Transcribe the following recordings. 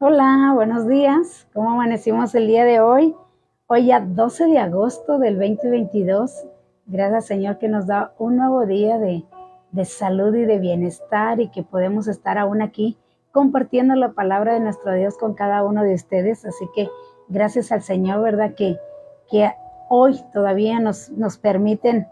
Hola, buenos días. ¿Cómo amanecimos el día de hoy? Hoy ya 12 de agosto del 2022. Gracias, Señor, que nos da un nuevo día de salud y de bienestar y que podemos estar aún aquí compartiendo la palabra de nuestro Dios con cada uno de ustedes. Así que gracias al Señor, ¿verdad? Que hoy todavía nos permiten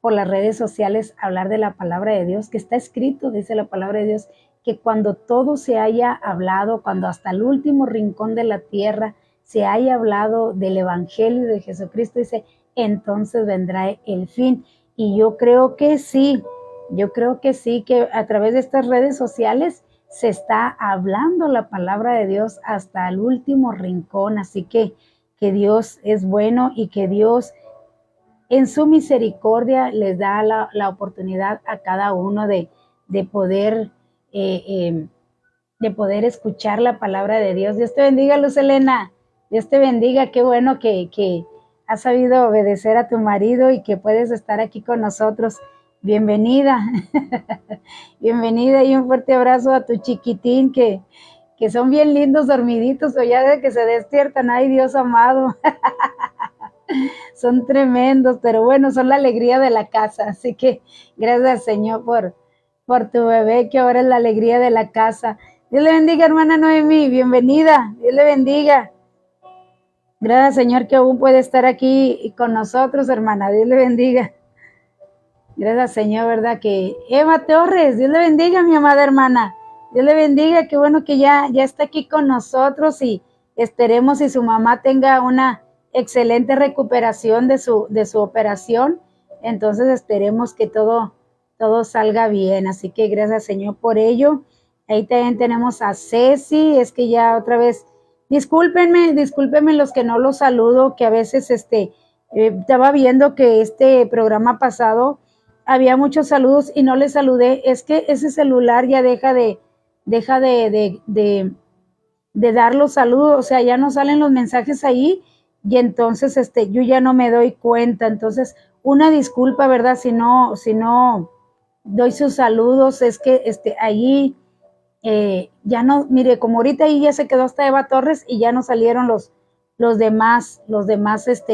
por las redes sociales hablar de la palabra de Dios, que está escrito, dice la palabra de Dios, que cuando todo se haya hablado, cuando hasta el último rincón de la tierra se haya hablado del Evangelio de Jesucristo, dice, entonces vendrá el fin. Y yo creo que sí, que a través de estas redes sociales se está hablando la palabra de Dios hasta el último rincón. Así que Dios es bueno y que Dios en su misericordia les da la oportunidad a cada uno de poder eh, eh, de poder escuchar la palabra de Dios. Dios te bendiga, Luz Elena. Dios te bendiga. Qué bueno que has sabido obedecer a tu marido y que puedes estar aquí con nosotros. Bienvenida. Bienvenida y un fuerte abrazo a tu chiquitín que son bien lindos dormiditos o ya de que se despiertan. Ay, Dios amado. Son tremendos, pero bueno, son la alegría de la casa. Así que gracias, Señor, por tu bebé, que ahora es la alegría de la casa. Dios le bendiga, hermana Noemí, bienvenida. Dios le bendiga. Gracias, Señor, que aún puede estar aquí con nosotros, hermana. Dios le bendiga. Gracias, Señor, ¿verdad? Que Eva Torres, Dios le bendiga, mi amada hermana. Dios le bendiga, qué bueno que ya está aquí con nosotros y esperemos si su mamá tenga una excelente recuperación de su operación. Entonces esperemos que todo salga bien. Así que gracias, Señor, por ello. Ahí también tenemos a Ceci, es que ya otra vez, discúlpenme los que no los saludo, que a veces estaba viendo que este programa pasado había muchos saludos y no les saludé. Es que ese celular ya deja de dar los saludos, o sea, ya no salen los mensajes ahí y entonces yo ya no me doy cuenta. Entonces, una disculpa, ¿verdad? Si no doy sus saludos, es que allí ya no, mire, como ahorita ahí ya se quedó hasta Eva Torres y ya no salieron los demás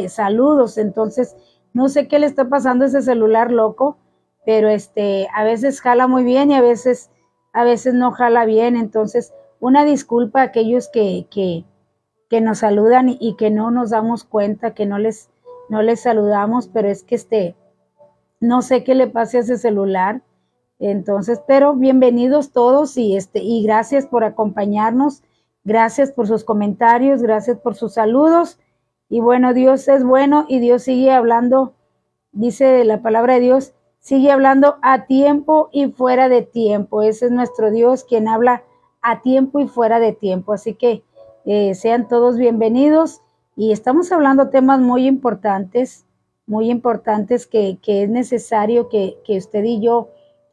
saludos. Entonces, no sé qué le está pasando a ese celular loco, pero a veces jala muy bien y a veces no jala bien. Entonces, una disculpa a aquellos que nos saludan y que no nos damos cuenta, que no les saludamos, pero es que no sé qué le pase a ese celular. Entonces, pero bienvenidos todos y gracias por acompañarnos, gracias por sus comentarios, gracias por sus saludos. Y bueno, Dios es bueno y Dios sigue hablando, dice la palabra de Dios, sigue hablando a tiempo y fuera de tiempo. Ese es nuestro Dios quien habla a tiempo y fuera de tiempo. Así que sean todos bienvenidos y estamos hablando temas muy importantes que es necesario que usted y yo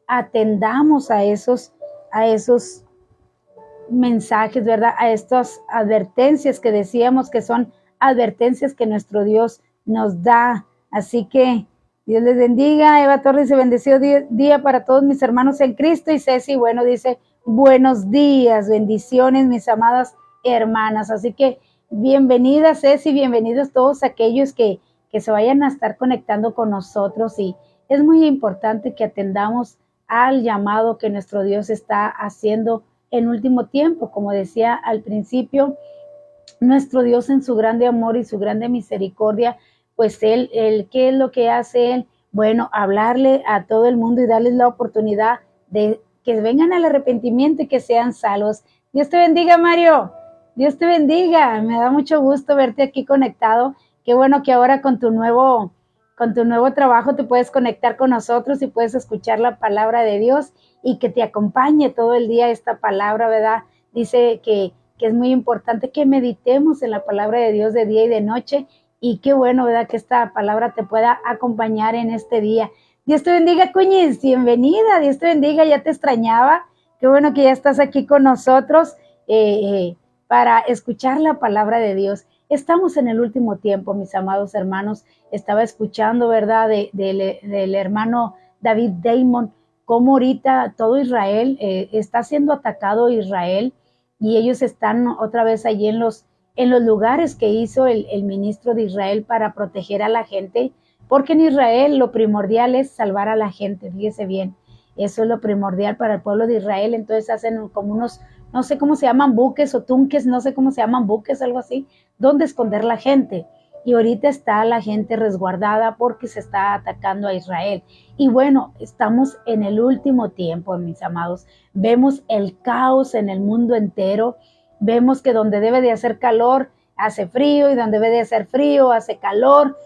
atendamos a esos mensajes, ¿verdad? A estas advertencias que decíamos que son advertencias que nuestro Dios nos da. Así que Dios les bendiga. Eva Torres dice, bendecido día para todos mis hermanos en Cristo. Y Ceci, bueno, dice, buenos días, bendiciones, mis amadas hermanas. Así que bienvenidas, Ceci, bienvenidos todos aquellos que se vayan a estar conectando con nosotros. Y es muy importante que atendamos al llamado que nuestro Dios está haciendo en último tiempo. Como decía al principio, nuestro Dios en su grande amor y su grande misericordia, pues él, ¿qué es lo que hace Él? Bueno, hablarle a todo el mundo y darles la oportunidad de que vengan al arrepentimiento y que sean salvos. Dios te bendiga, Mario. Dios te bendiga. Me da mucho gusto verte aquí conectado. Qué bueno que ahora con tu nuevo trabajo te puedes conectar con nosotros y puedes escuchar la palabra de Dios y que te acompañe todo el día esta palabra, ¿verdad? Dice que es muy importante que meditemos en la palabra de Dios de día y de noche. Y qué bueno, ¿verdad? Que esta palabra te pueda acompañar en este día. Dios te bendiga, Cuñiz. Bienvenida. Dios te bendiga. Ya te extrañaba. Qué bueno que ya estás aquí con nosotros para escuchar la palabra de Dios. Estamos en el último tiempo, mis amados hermanos. Estaba escuchando, ¿verdad? Del hermano David Damon, cómo ahorita todo Israel está siendo atacado Israel y ellos están otra vez allí en los lugares que hizo el ministro de Israel para proteger a la gente, porque en Israel lo primordial es salvar a la gente, fíjese bien, eso es lo primordial para el pueblo de Israel. Entonces hacen como unos, no sé cómo se llaman, buques o tunques, no sé cómo se llaman, buques, algo así, donde esconder la gente. Y ahorita está la gente resguardada porque se está atacando a Israel. Y bueno, estamos en el último tiempo, mis amados. Vemos el caos en el mundo entero. Vemos que donde debe de hacer calor, hace frío, y donde debe de hacer frío, hace calor.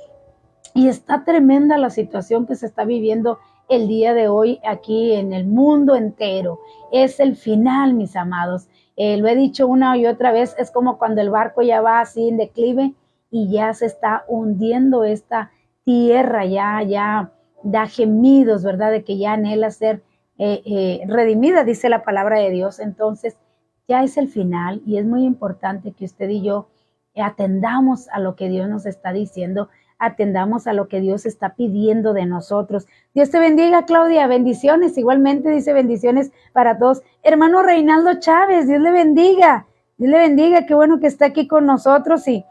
Y está tremenda la situación que se está viviendo el día de hoy aquí en el mundo entero. Es el final, mis amados. Lo he dicho una y otra vez, es como cuando el barco ya va así en declive y ya se está hundiendo esta tierra, ya da gemidos, ¿verdad? De que ya anhela ser redimida, dice la palabra de Dios. Entonces, ya es el final y es muy importante que usted y yo atendamos a lo que Dios nos está diciendo, atendamos a lo que Dios está pidiendo de nosotros. Dios te bendiga, Claudia, bendiciones, igualmente dice bendiciones para todos. Hermano Reinaldo Chávez, Dios le bendiga, qué bueno que está aquí con nosotros y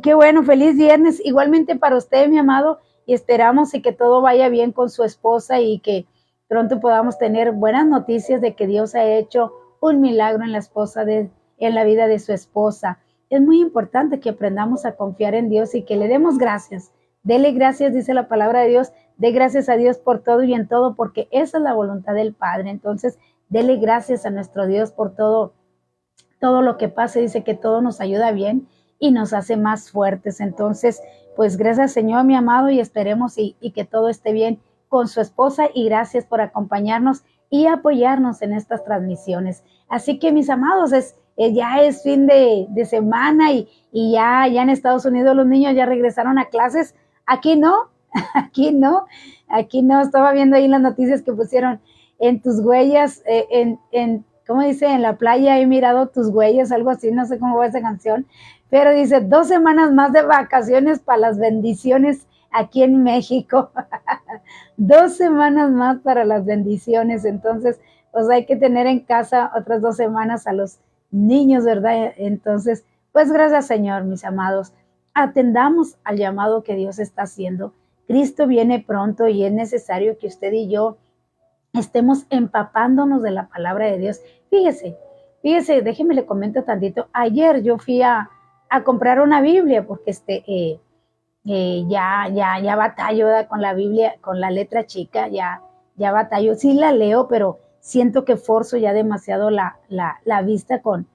qué bueno, feliz viernes, igualmente para usted, mi amado, y esperamos y que todo vaya bien con su esposa y que pronto podamos tener buenas noticias de que Dios ha hecho un milagro en en la vida de su esposa. Es muy importante que aprendamos a confiar en Dios y que le demos gracias. Dele gracias, dice la palabra de Dios, dé gracias a Dios por todo y en todo, porque esa es la voluntad del Padre. Entonces, dele gracias a nuestro Dios por todo lo que pase. Dice que todo nos ayuda bien y nos hace más fuertes. Entonces, pues gracias, Señor, mi amado, y esperemos y que todo esté bien con su esposa, y gracias por acompañarnos y apoyarnos en estas transmisiones. Así que, mis amados, ya es fin de semana y ya en Estados Unidos los niños ya regresaron a clases. Aquí no, aquí no, aquí no. Estaba viendo ahí las noticias que pusieron en tus huellas, ¿cómo dice? En la playa he mirado tus huellas, algo así, no sé cómo va esa canción, pero dice 2 semanas más de vacaciones para las bendiciones aquí en México. 2 semanas más para las bendiciones. Entonces, pues hay que tener en casa otras 2 semanas a los niños, ¿verdad? Entonces, pues gracias, Señor, mis amados. Atendamos al llamado que Dios está haciendo. Cristo viene pronto y es necesario que usted y yo estemos empapándonos de la palabra de Dios. Fíjese, déjeme le comento tantito. Ayer yo fui a comprar una Biblia porque ya batallo, ¿verdad? Con la Biblia, con la letra chica, ya batallo. Sí la leo, pero siento que forzo ya demasiado la vista con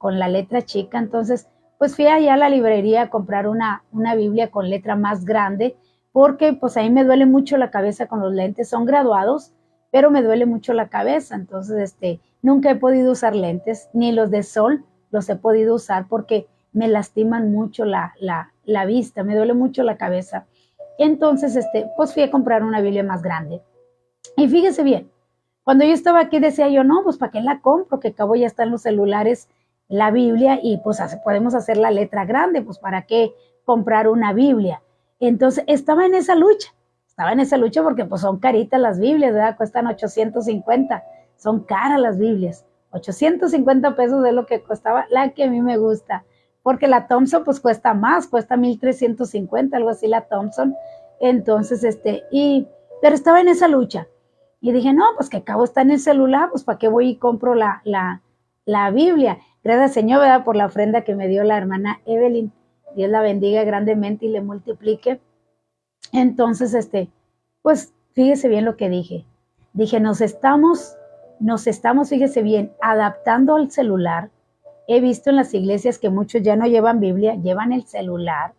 la letra chica. Entonces, pues fui allá a la librería a comprar una Biblia con letra más grande, porque pues a mí me duele mucho la cabeza con los lentes. Son graduados, pero me duele mucho la cabeza. Entonces, nunca he podido usar lentes, ni los de sol los he podido usar porque me lastiman mucho la vista, me duele mucho la cabeza. Entonces, pues fui a comprar una Biblia más grande. Y fíjese bien, cuando yo estaba aquí decía yo, no, pues ¿para qué la compro? Que acabo ya está en los celulares la Biblia y pues podemos hacer la letra grande, pues ¿para qué comprar una Biblia? Entonces estaba en esa lucha porque pues son caritas las Biblias, ¿verdad? Cuestan 850, son caras las Biblias. 850 pesos es lo que costaba la que a mí me gusta, porque la Thompson pues cuesta más, cuesta 1350, algo así la Thompson. Entonces, pero estaba en esa lucha. Y dije, no, pues que acabo está en el celular, pues para qué voy y compro la Biblia. Gracias, Señor, ¿verdad? Por la ofrenda que me dio la hermana Evelyn. Dios la bendiga grandemente y le multiplique. Entonces, pues fíjese bien lo que dije. Dije, nos estamos, fíjese bien, adaptando al celular. He visto en las iglesias que muchos ya no llevan Biblia, llevan el celular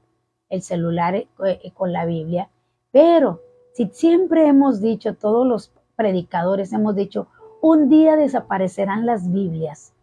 con la Biblia. Pero si siempre hemos dicho, todos los predicadores hemos dicho, un día desaparecerán las Biblias,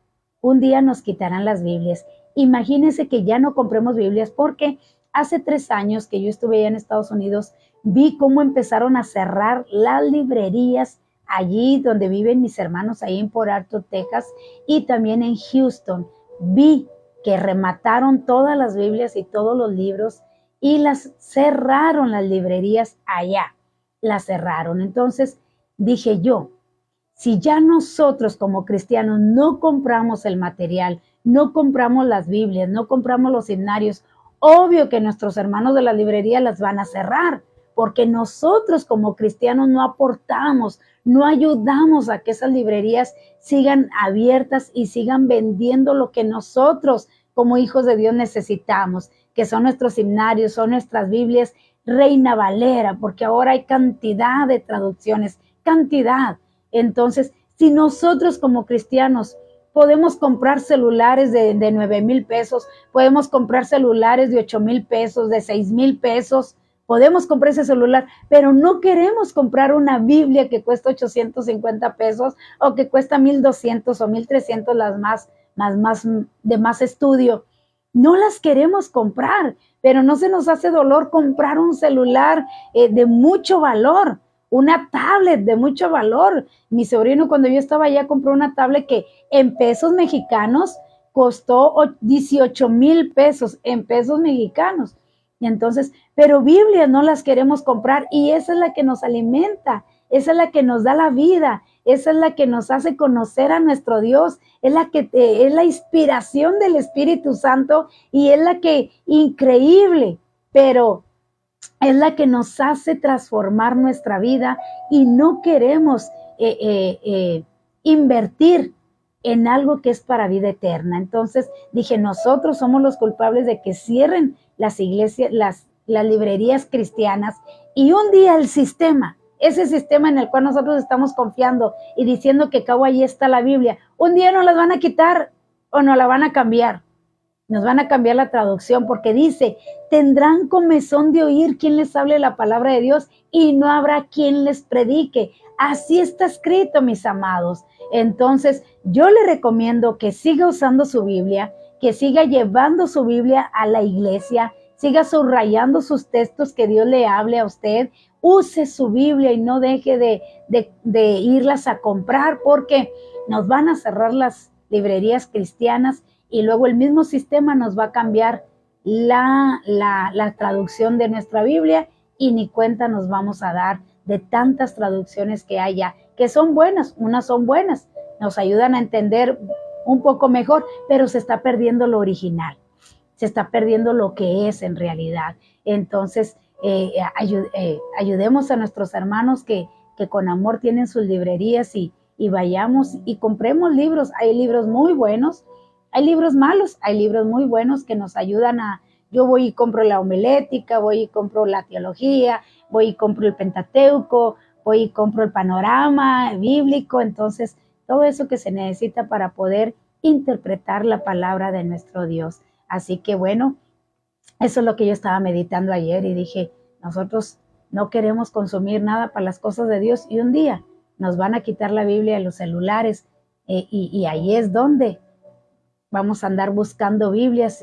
un día nos quitarán las Biblias. Imagínense que ya no compremos Biblias porque hace 3 años que yo estuve allá en Estados Unidos, vi cómo empezaron a cerrar las librerías allí donde viven mis hermanos, ahí en Port Arthur, Texas, y también en Houston. Vi que remataron todas las Biblias y todos los libros y las cerraron las librerías allá, las cerraron. Entonces dije yo, Si ya nosotros como cristianos no compramos el material, no compramos las Biblias, no compramos los himnarios, obvio que nuestros hermanos de la librería las van a cerrar, porque nosotros como cristianos no aportamos, no ayudamos a que esas librerías sigan abiertas y sigan vendiendo lo que nosotros como hijos de Dios necesitamos, que son nuestros himnarios, son nuestras Biblias Reina Valera, porque ahora hay cantidad de traducciones, cantidad. Entonces, si nosotros como cristianos podemos comprar celulares de 9,000 pesos, podemos comprar celulares de 8,000 pesos, de 6,000 pesos, podemos comprar ese celular, pero no queremos comprar una Biblia que cuesta 850 pesos o que cuesta 1,200 o 1,300 las más de más estudio. No las queremos comprar, pero no se nos hace dolor comprar un celular de mucho valor, una tablet de mucho valor. Mi sobrino, cuando yo estaba allá, compró una tablet que en pesos mexicanos costó 18,000 pesos, en pesos mexicanos. Y entonces, pero Biblias no las queremos comprar, y esa es la que nos alimenta, esa es la que nos da la vida, esa es la que nos hace conocer a nuestro Dios, es la inspiración del Espíritu Santo, y es la que, increíble, pero es la que nos hace transformar nuestra vida, y no queremos invertir en algo que es para vida eterna. Entonces dije, nosotros somos los culpables de que cierren las iglesias, las librerías cristianas, y un día el sistema, ese sistema en el cual nosotros estamos confiando y diciendo que cabo ahí está la Biblia, un día nos las van a quitar o nos la van a cambiar. Nos van a cambiar la traducción, porque dice, tendrán comezón de oír quien les hable la palabra de Dios y no habrá quien les predique. Así está escrito, mis amados. Entonces, yo le recomiendo que siga usando su Biblia, que siga llevando su Biblia a la iglesia, siga subrayando sus textos, que Dios le hable a usted. Use su Biblia y no deje de irlas a comprar, porque nos van a cerrar las librerías cristianas, y luego el mismo sistema nos va a cambiar la traducción de nuestra Biblia, y ni cuenta nos vamos a dar de tantas traducciones que hay ya, que son buenas, unas son buenas, nos ayudan a entender un poco mejor, pero se está perdiendo lo original, se está perdiendo lo que es en realidad. Entonces, ayudemos a nuestros hermanos que con amor tienen sus librerías, y vayamos y compremos libros. Hay libros muy buenos, hay libros malos, hay libros muy buenos que nos ayudan yo voy y compro la homilética, voy y compro la teología, voy y compro el Pentateuco, voy y compro el panorama bíblico. Entonces, todo eso que se necesita para poder interpretar la palabra de nuestro Dios. Así que bueno, eso es lo que yo estaba meditando ayer, y dije, nosotros no queremos consumir nada para las cosas de Dios, y un día nos van a quitar la Biblia de los celulares, y ahí es donde vamos a andar buscando Biblias,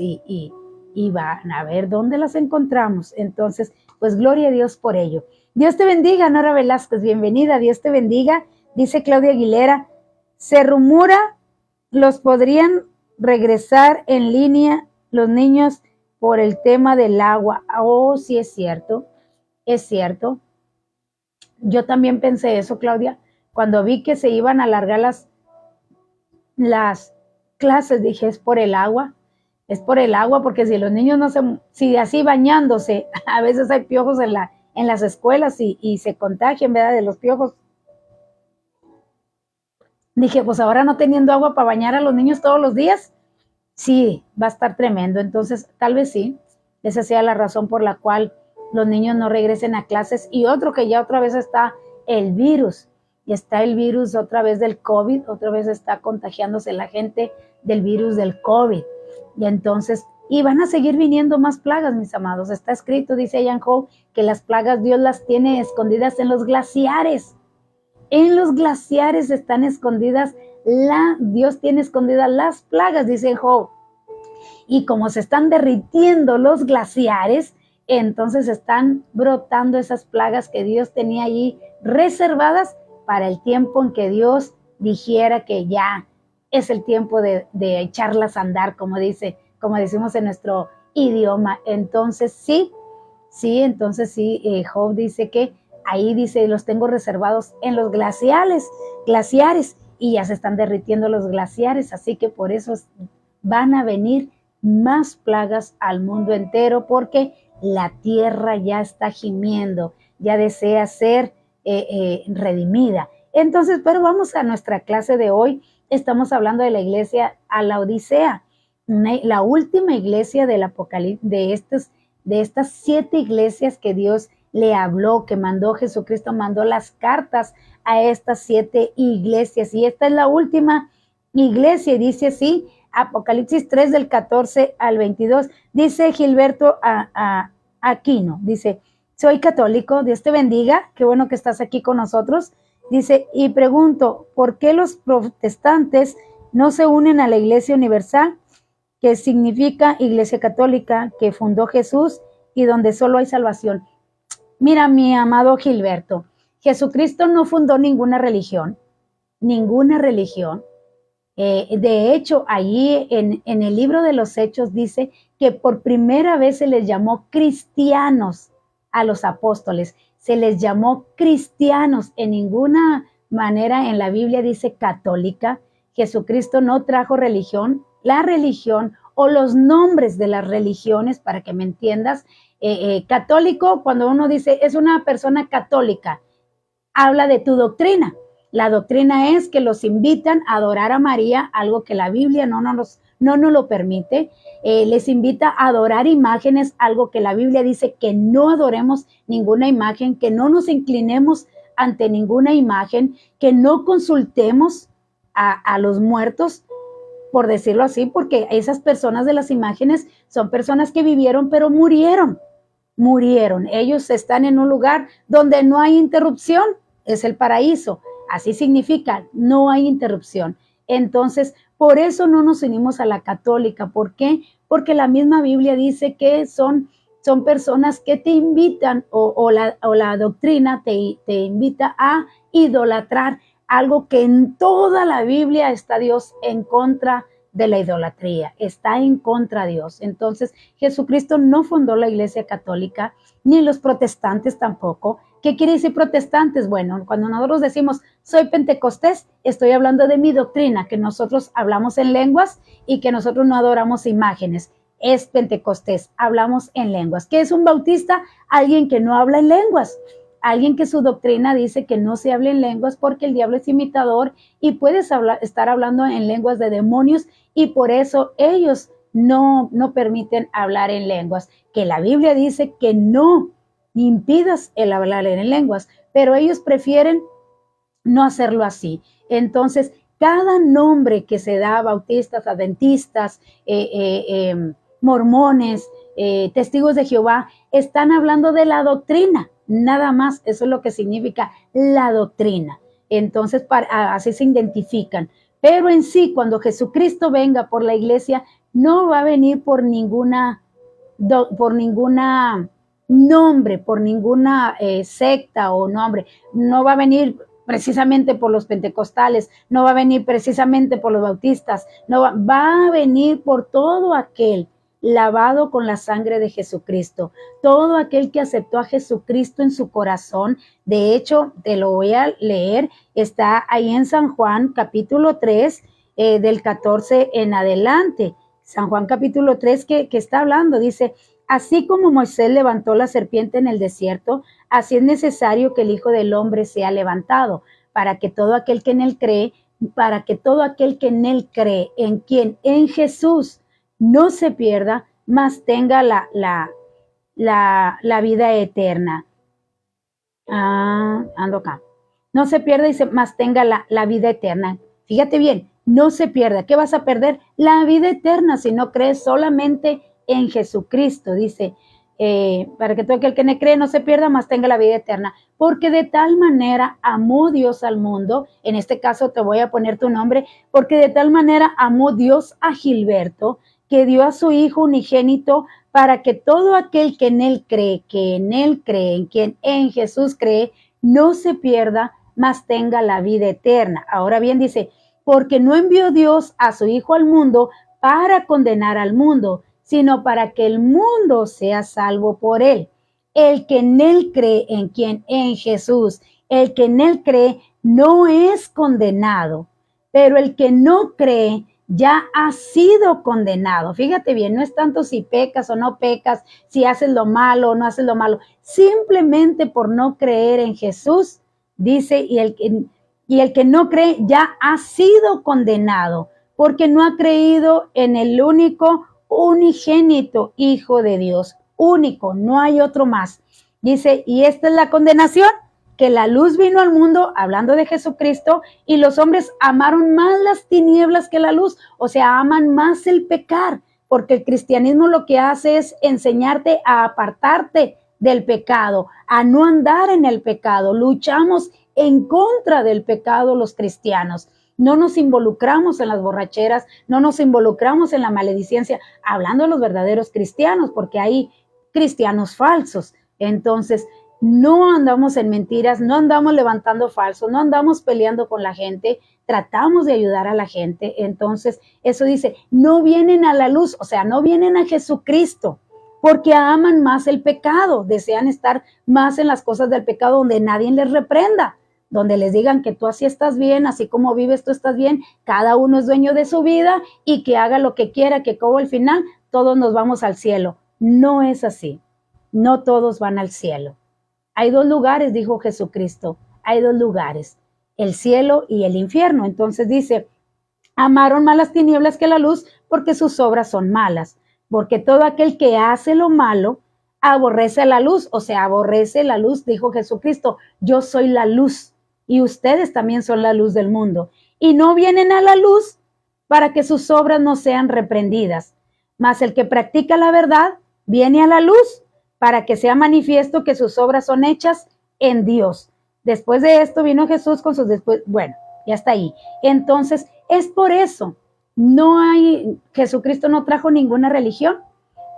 y van a ver dónde las encontramos. Entonces, pues gloria a Dios por ello. Dios te bendiga, Nora Velázquez, bienvenida, Dios te bendiga. Dice Claudia Aguilera, se rumora los podrían regresar en línea los niños por el tema del agua. Oh, sí, es cierto, es cierto. Yo también pensé eso, Claudia, cuando vi que se iban a alargar las clases, dije, es por el agua, porque si los niños si así bañándose, a veces hay piojos en las escuelas, y se contagian, ¿verdad?, de los piojos. Dije, pues ahora no teniendo agua para bañar a los niños todos los días, sí, va a estar tremendo. Entonces, tal vez sí, esa sea la razón por la cual los niños no regresen a clases. Y otro, que ya otra vez está el virus, y está el virus otra vez del COVID, otra vez está contagiándose la gente del virus del COVID. Y entonces, y van a seguir viniendo más plagas, mis amados. Está escrito, dice Ian Howe, que las plagas Dios las tiene escondidas en los glaciares. En los glaciares están escondidas, Dios tiene escondidas las plagas, dice Job. Y como se están derritiendo los glaciares, entonces están brotando esas plagas que Dios tenía allí reservadas para el tiempo en que Dios dijera que ya es el tiempo de echarlas a andar, como decimos en nuestro idioma. Entonces sí, Job dice que ahí dice, los tengo reservados en los glaciares, y ya se están derritiendo los glaciares, así que por eso van a venir más plagas al mundo entero, porque la tierra ya está gimiendo, ya desea ser redimida. Entonces, pero vamos a nuestra clase de hoy. Estamos hablando de la iglesia a la Odisea, la última iglesia del Apocalipsis, de estas 7 iglesias que Dios le habló, que mandó Jesucristo, mandó las cartas a estas 7 iglesias, y esta es la última iglesia, y dice así, Apocalipsis 3 del 14 al 22, dice Gilberto Aquino, dice, soy católico, Dios te bendiga, qué bueno que estás aquí con nosotros, dice, y pregunto, ¿por qué los protestantes no se unen a la Iglesia Universal, que significa Iglesia Católica, que fundó Jesús y donde solo hay salvación? Mira, mi amado Gilberto, Jesucristo no fundó ninguna religión. De hecho, allí en el libro de los Hechos dice que por primera vez se les llamó cristianos a los apóstoles. Se les llamó cristianos. En ninguna manera en la Biblia dice católica. Jesucristo no trajo religión. La religión o los nombres de las religiones, para que me entiendas, católico, cuando uno dice es una persona católica, habla de tu doctrina. La doctrina es que los invitan a adorar a María, algo que la Biblia no nos lo permite. Les invita a adorar imágenes, algo que la Biblia dice que no adoremos ninguna imagen, que no nos inclinemos ante ninguna imagen, que no consultemos a los muertos, por decirlo así, porque esas personas de las imágenes son personas que vivieron pero murieron. Ellos están en un lugar donde no hay interrupción, es el paraíso. Así significa, no hay interrupción. Entonces, por eso no nos unimos a la católica. ¿Por qué? Porque la misma Biblia dice que son personas que te invitan o la doctrina te invita a idolatrar, algo que en toda la Biblia está Dios en contra de la idolatría, está en contra de Dios. Entonces, Jesucristo no fundó la Iglesia Católica, ni los protestantes tampoco. ¿Qué quiere decir protestantes? Bueno, cuando nosotros decimos soy pentecostés, estoy hablando de mi doctrina, que nosotros hablamos en lenguas y que nosotros no adoramos imágenes. Es pentecostés, hablamos en lenguas. ¿Qué es un bautista? Alguien que no habla en lenguas. Alguien que su doctrina dice que no se hable en lenguas porque el diablo es imitador y puedes estar hablando en lenguas de demonios, y por eso ellos no permiten hablar en lenguas, que la Biblia dice que no impidas el hablar en lenguas, pero ellos prefieren no hacerlo así. Entonces, cada nombre que se da, bautistas, adventistas, mormones, testigos de Jehová, están hablando de la doctrina, nada más. Eso es lo que significa la doctrina. Entonces, así se identifican. Pero en sí, cuando Jesucristo venga por la iglesia, no va a venir por ninguna nombre, por ninguna secta o nombre. No va a venir precisamente por los pentecostales, no va a venir precisamente por los bautistas, va a venir por todo aquel lavado con la sangre de Jesucristo, todo aquel que aceptó a Jesucristo en su corazón. De hecho, te lo voy a leer, está ahí en San Juan capítulo 3, del 14 en adelante. San Juan capítulo 3 que está hablando, dice, así como Moisés levantó la serpiente en el desierto, así es necesario que el Hijo del Hombre sea levantado, para que todo aquel que en él cree, ¿en quién? En Jesús, no se pierda, mas tenga la vida eterna. Ando acá. No se pierda, dice, mas tenga la vida eterna. Fíjate bien, no se pierda. ¿Qué vas a perder? La vida eterna si no crees solamente en Jesucristo. Dice, para que todo aquel que no cree no se pierda, mas tenga la vida eterna. Porque de tal manera amó Dios al mundo, en este caso te voy a poner tu nombre, porque de tal manera amó Dios a Gilberto, que dio a su Hijo unigénito, para que todo aquel que en él cree, en quien en Jesús cree, no se pierda, mas tenga la vida eterna. Ahora bien, dice, porque no envió Dios a su Hijo al mundo para condenar al mundo, sino para que el mundo sea salvo por él. El que en él cree, ¿en quién? En Jesús. El que en él cree no es condenado, pero el que no cree ya ha sido condenado. Fíjate bien, no es tanto si pecas o no pecas, si haces lo malo o no haces lo malo. Simplemente por no creer en Jesús, dice, y el que no cree ya ha sido condenado, porque no ha creído en el único unigénito Hijo de Dios. Único, no hay otro más. Dice, y esta es la condenación, que la luz vino al mundo, hablando de Jesucristo, y los hombres amaron más las tinieblas que la luz, o sea, aman más el pecar, porque el cristianismo lo que hace es enseñarte a apartarte del pecado, a no andar en el pecado. Luchamos en contra del pecado los cristianos. No nos involucramos en las borracheras, no nos involucramos en la maledicencia, hablando de los verdaderos cristianos, porque hay cristianos falsos. Entonces, no andamos en mentiras, no andamos levantando falsos, no andamos peleando con la gente, tratamos de ayudar a la gente. Entonces, eso dice, no vienen a la luz, o sea, no vienen a Jesucristo, porque aman más el pecado, desean estar más en las cosas del pecado donde nadie les reprenda, donde les digan que tú así estás bien, así como vives tú estás bien, cada uno es dueño de su vida y que haga lo que quiera, que como al final todos nos vamos al cielo. No es así, no todos van al cielo. Hay dos lugares, dijo Jesucristo, hay dos lugares, el cielo y el infierno. Entonces dice, amaron más las tinieblas que la luz porque sus obras son malas, porque todo aquel que hace lo malo aborrece la luz, o sea, aborrece la luz, dijo Jesucristo, yo soy la luz y ustedes también son la luz del mundo. Y no vienen a la luz para que sus obras no sean reprendidas, mas el que practica la verdad viene a la luz para que sea manifiesto que sus obras son hechas en Dios. Después de esto vino Jesús con sus después, bueno, ya está ahí. Entonces, es por eso, Jesucristo no trajo ninguna religión,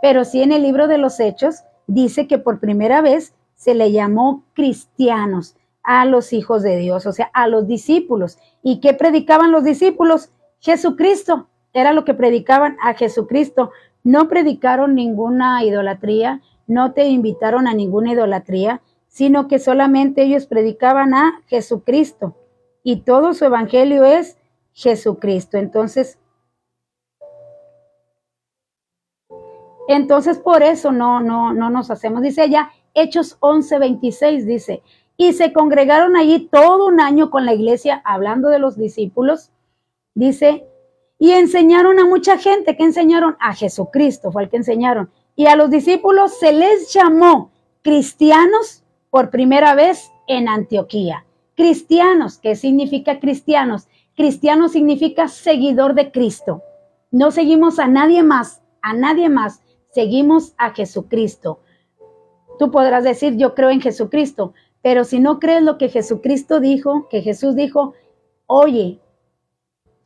pero sí en el libro de los Hechos dice que por primera vez se le llamó cristianos a los hijos de Dios, o sea, a los discípulos. ¿Y qué predicaban los discípulos? Jesucristo, era lo que predicaban, a Jesucristo. No predicaron ninguna idolatría, no te invitaron a ninguna idolatría, sino que solamente ellos predicaban a Jesucristo y todo su evangelio es Jesucristo. Entonces por eso no nos hacemos, dice allá, Hechos 11:26 dice, y se congregaron allí todo un año con la iglesia, hablando de los discípulos, dice, y enseñaron a mucha gente. ¿Qué enseñaron? A Jesucristo fue el que enseñaron. Y a los discípulos se les llamó cristianos por primera vez en Antioquía. Cristianos, ¿qué significa cristianos? Cristiano significa seguidor de Cristo. No seguimos a nadie más, seguimos a Jesucristo. Tú podrás decir, yo creo en Jesucristo, pero si no crees lo que Jesucristo dijo, que Jesús dijo, oye,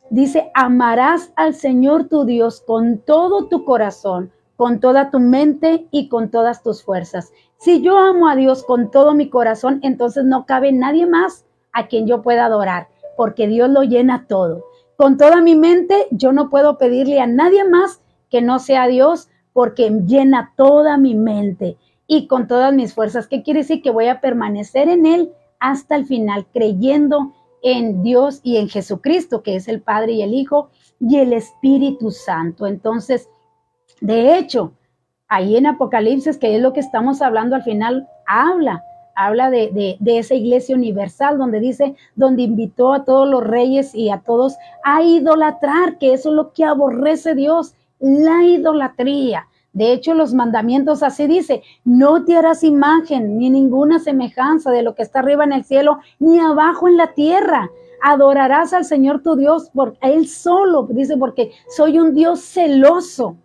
dice, amarás al Señor tu Dios con todo tu corazón, con toda tu mente y con todas tus fuerzas. Si yo amo a Dios con todo mi corazón, entonces no cabe nadie más a quien yo pueda adorar, porque Dios lo llena todo. Con toda mi mente, yo no puedo pedirle a nadie más que no sea Dios, porque llena toda mi mente y con todas mis fuerzas. ¿Qué quiere decir? Que voy a permanecer en Él hasta el final, creyendo en Dios y en Jesucristo, que es el Padre y el Hijo y el Espíritu Santo. Entonces, de hecho, ahí en Apocalipsis, que es lo que estamos hablando al final, habla de esa iglesia universal, donde dice, donde invitó a todos los reyes y a todos a idolatrar, que eso es lo que aborrece Dios, la idolatría. De hecho, los mandamientos así dice, no te harás imagen ni ninguna semejanza de lo que está arriba en el cielo, ni abajo en la tierra. Adorarás al Señor tu Dios por Él solo, dice, porque soy un Dios celoso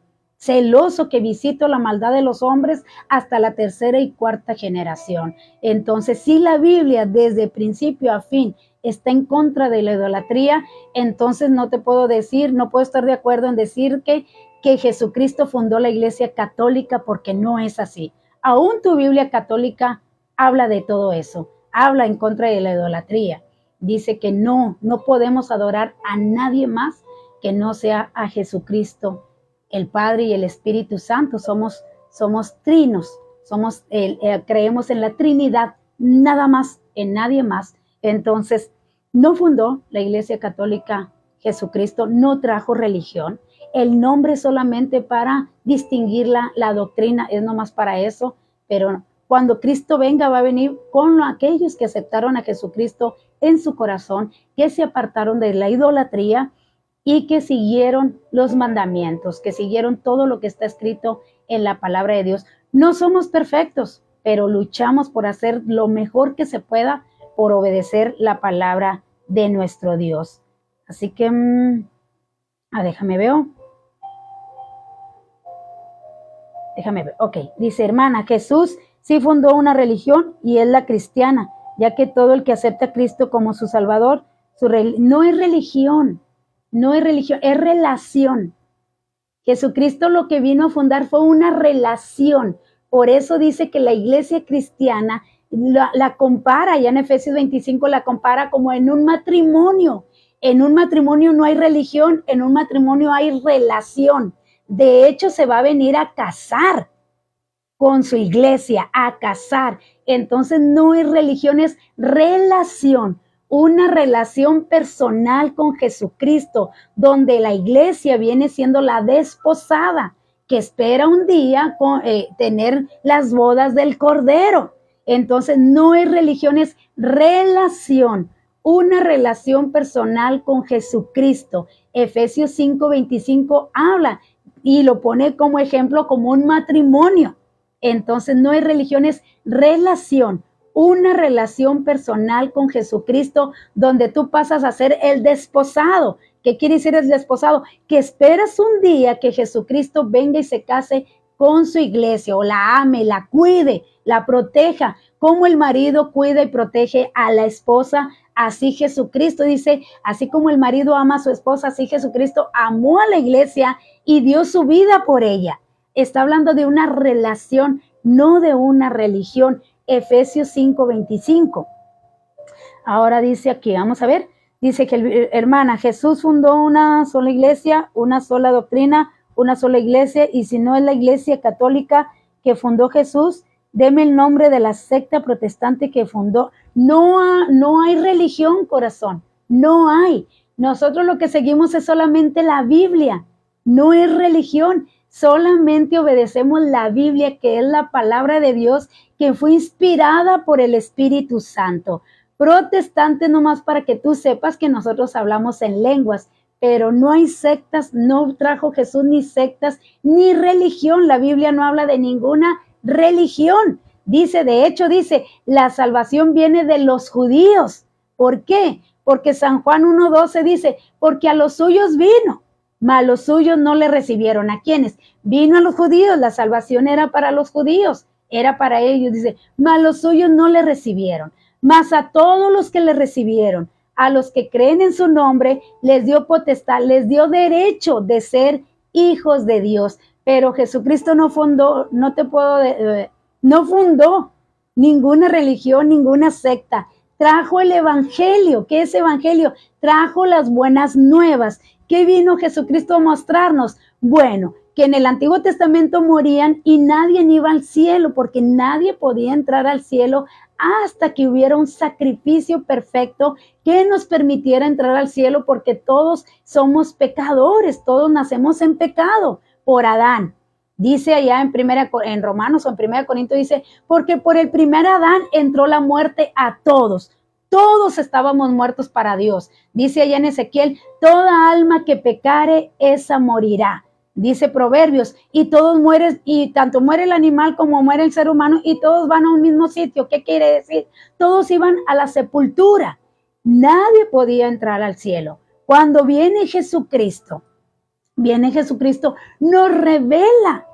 que visito la maldad de los hombres hasta la tercera y cuarta generación. Entonces, si la Biblia desde principio a fin está en contra de la idolatría, entonces no puedo estar de acuerdo en decir que Jesucristo fundó la Iglesia Católica, porque no es así. Aún tu Biblia católica habla de todo eso, habla en contra de la idolatría. Dice que no podemos adorar a nadie más que no sea a Jesucristo, el Padre y el Espíritu Santo. Somos trinos, creemos en la Trinidad, nada más, en nadie más. Entonces, no fundó la Iglesia Católica Jesucristo, no trajo religión. El nombre solamente para distinguir la doctrina, es nomás para eso, pero cuando Cristo venga va a venir con aquellos que aceptaron a Jesucristo en su corazón, que se apartaron de la idolatría y que siguieron los mandamientos, que siguieron todo lo que está escrito en la palabra de Dios. No somos perfectos, pero luchamos por hacer lo mejor que se pueda por obedecer la palabra de nuestro Dios. Así que, déjame ver. Ok, dice, hermana, Jesús sí fundó una religión y es la cristiana, ya que todo el que acepta a Cristo como su Salvador, no es religión, es relación. Jesucristo lo que vino a fundar fue una relación. Por eso dice que la iglesia cristiana la compara, ya en Efesios 25 la compara como en un matrimonio. En un matrimonio no hay religión, en un matrimonio hay relación. De hecho, se va a venir a casar con su iglesia, a casar. Entonces no es religión, es relación. Una relación personal con Jesucristo, donde la iglesia viene siendo la desposada, que espera un día tener las bodas del Cordero. Entonces no es religión, es relación, una relación personal con Jesucristo. Efesios 5:25 habla y lo pone como ejemplo, como un matrimonio. Entonces no es religión, es relación. Una relación personal con Jesucristo donde tú pasas a ser el desposado. ¿Qué quiere decir el desposado? Que esperas un día que Jesucristo venga y se case con su iglesia o la ame, la cuide, la proteja. Como el marido cuida y protege a la esposa, así Jesucristo dice, así como el marido ama a su esposa, así Jesucristo amó a la iglesia y dio su vida por ella. Está hablando de una relación, no de una religión. Efesios 5:25. Ahora dice aquí, vamos a ver, dice que hermana, Jesús fundó una sola iglesia, una sola doctrina, una sola iglesia, y si no es la iglesia católica que fundó Jesús, deme el nombre de la secta protestante que fundó. No hay religión, corazón, no hay. Nosotros lo que seguimos es solamente la Biblia, no es religión. Solamente obedecemos la Biblia, que es la palabra de Dios, que fue inspirada por el Espíritu Santo. Protestante, nomás para que tú sepas que nosotros hablamos en lenguas, pero no hay sectas, no trajo Jesús ni sectas, ni religión. La Biblia no habla de ninguna religión. Dice, de hecho, dice, la salvación viene de los judíos. ¿Por qué? Porque San Juan 1:12 dice, porque a los suyos vino, mas los suyos no le recibieron. ¿A quiénes? Vino a los judíos, la salvación era para los judíos, era para ellos, dice, mas los suyos no le recibieron. Mas a todos los que le recibieron, a los que creen en su nombre, les dio potestad, les dio derecho de ser hijos de Dios. Pero Jesucristo no fundó ninguna religión, ninguna secta. Trajo el evangelio. ¿Qué es evangelio? Trajo las buenas nuevas. ¿Qué vino Jesucristo a mostrarnos? Bueno, que en el Antiguo Testamento morían y nadie iba al cielo, porque nadie podía entrar al cielo hasta que hubiera un sacrificio perfecto que nos permitiera entrar al cielo, porque todos somos pecadores, todos nacemos en pecado por Adán. Dice allá en Romanos o en 1 Corintios, dice, porque por el primer Adán entró la muerte a todos. Todos estábamos muertos para Dios. Dice allá en Ezequiel, toda alma que pecare, esa morirá. Dice Proverbios, y todos mueren, y tanto muere el animal como muere el ser humano, y todos van a un mismo sitio. ¿Qué quiere decir? Todos iban a la sepultura. Nadie podía entrar al cielo. Cuando viene Jesucristo, nos revela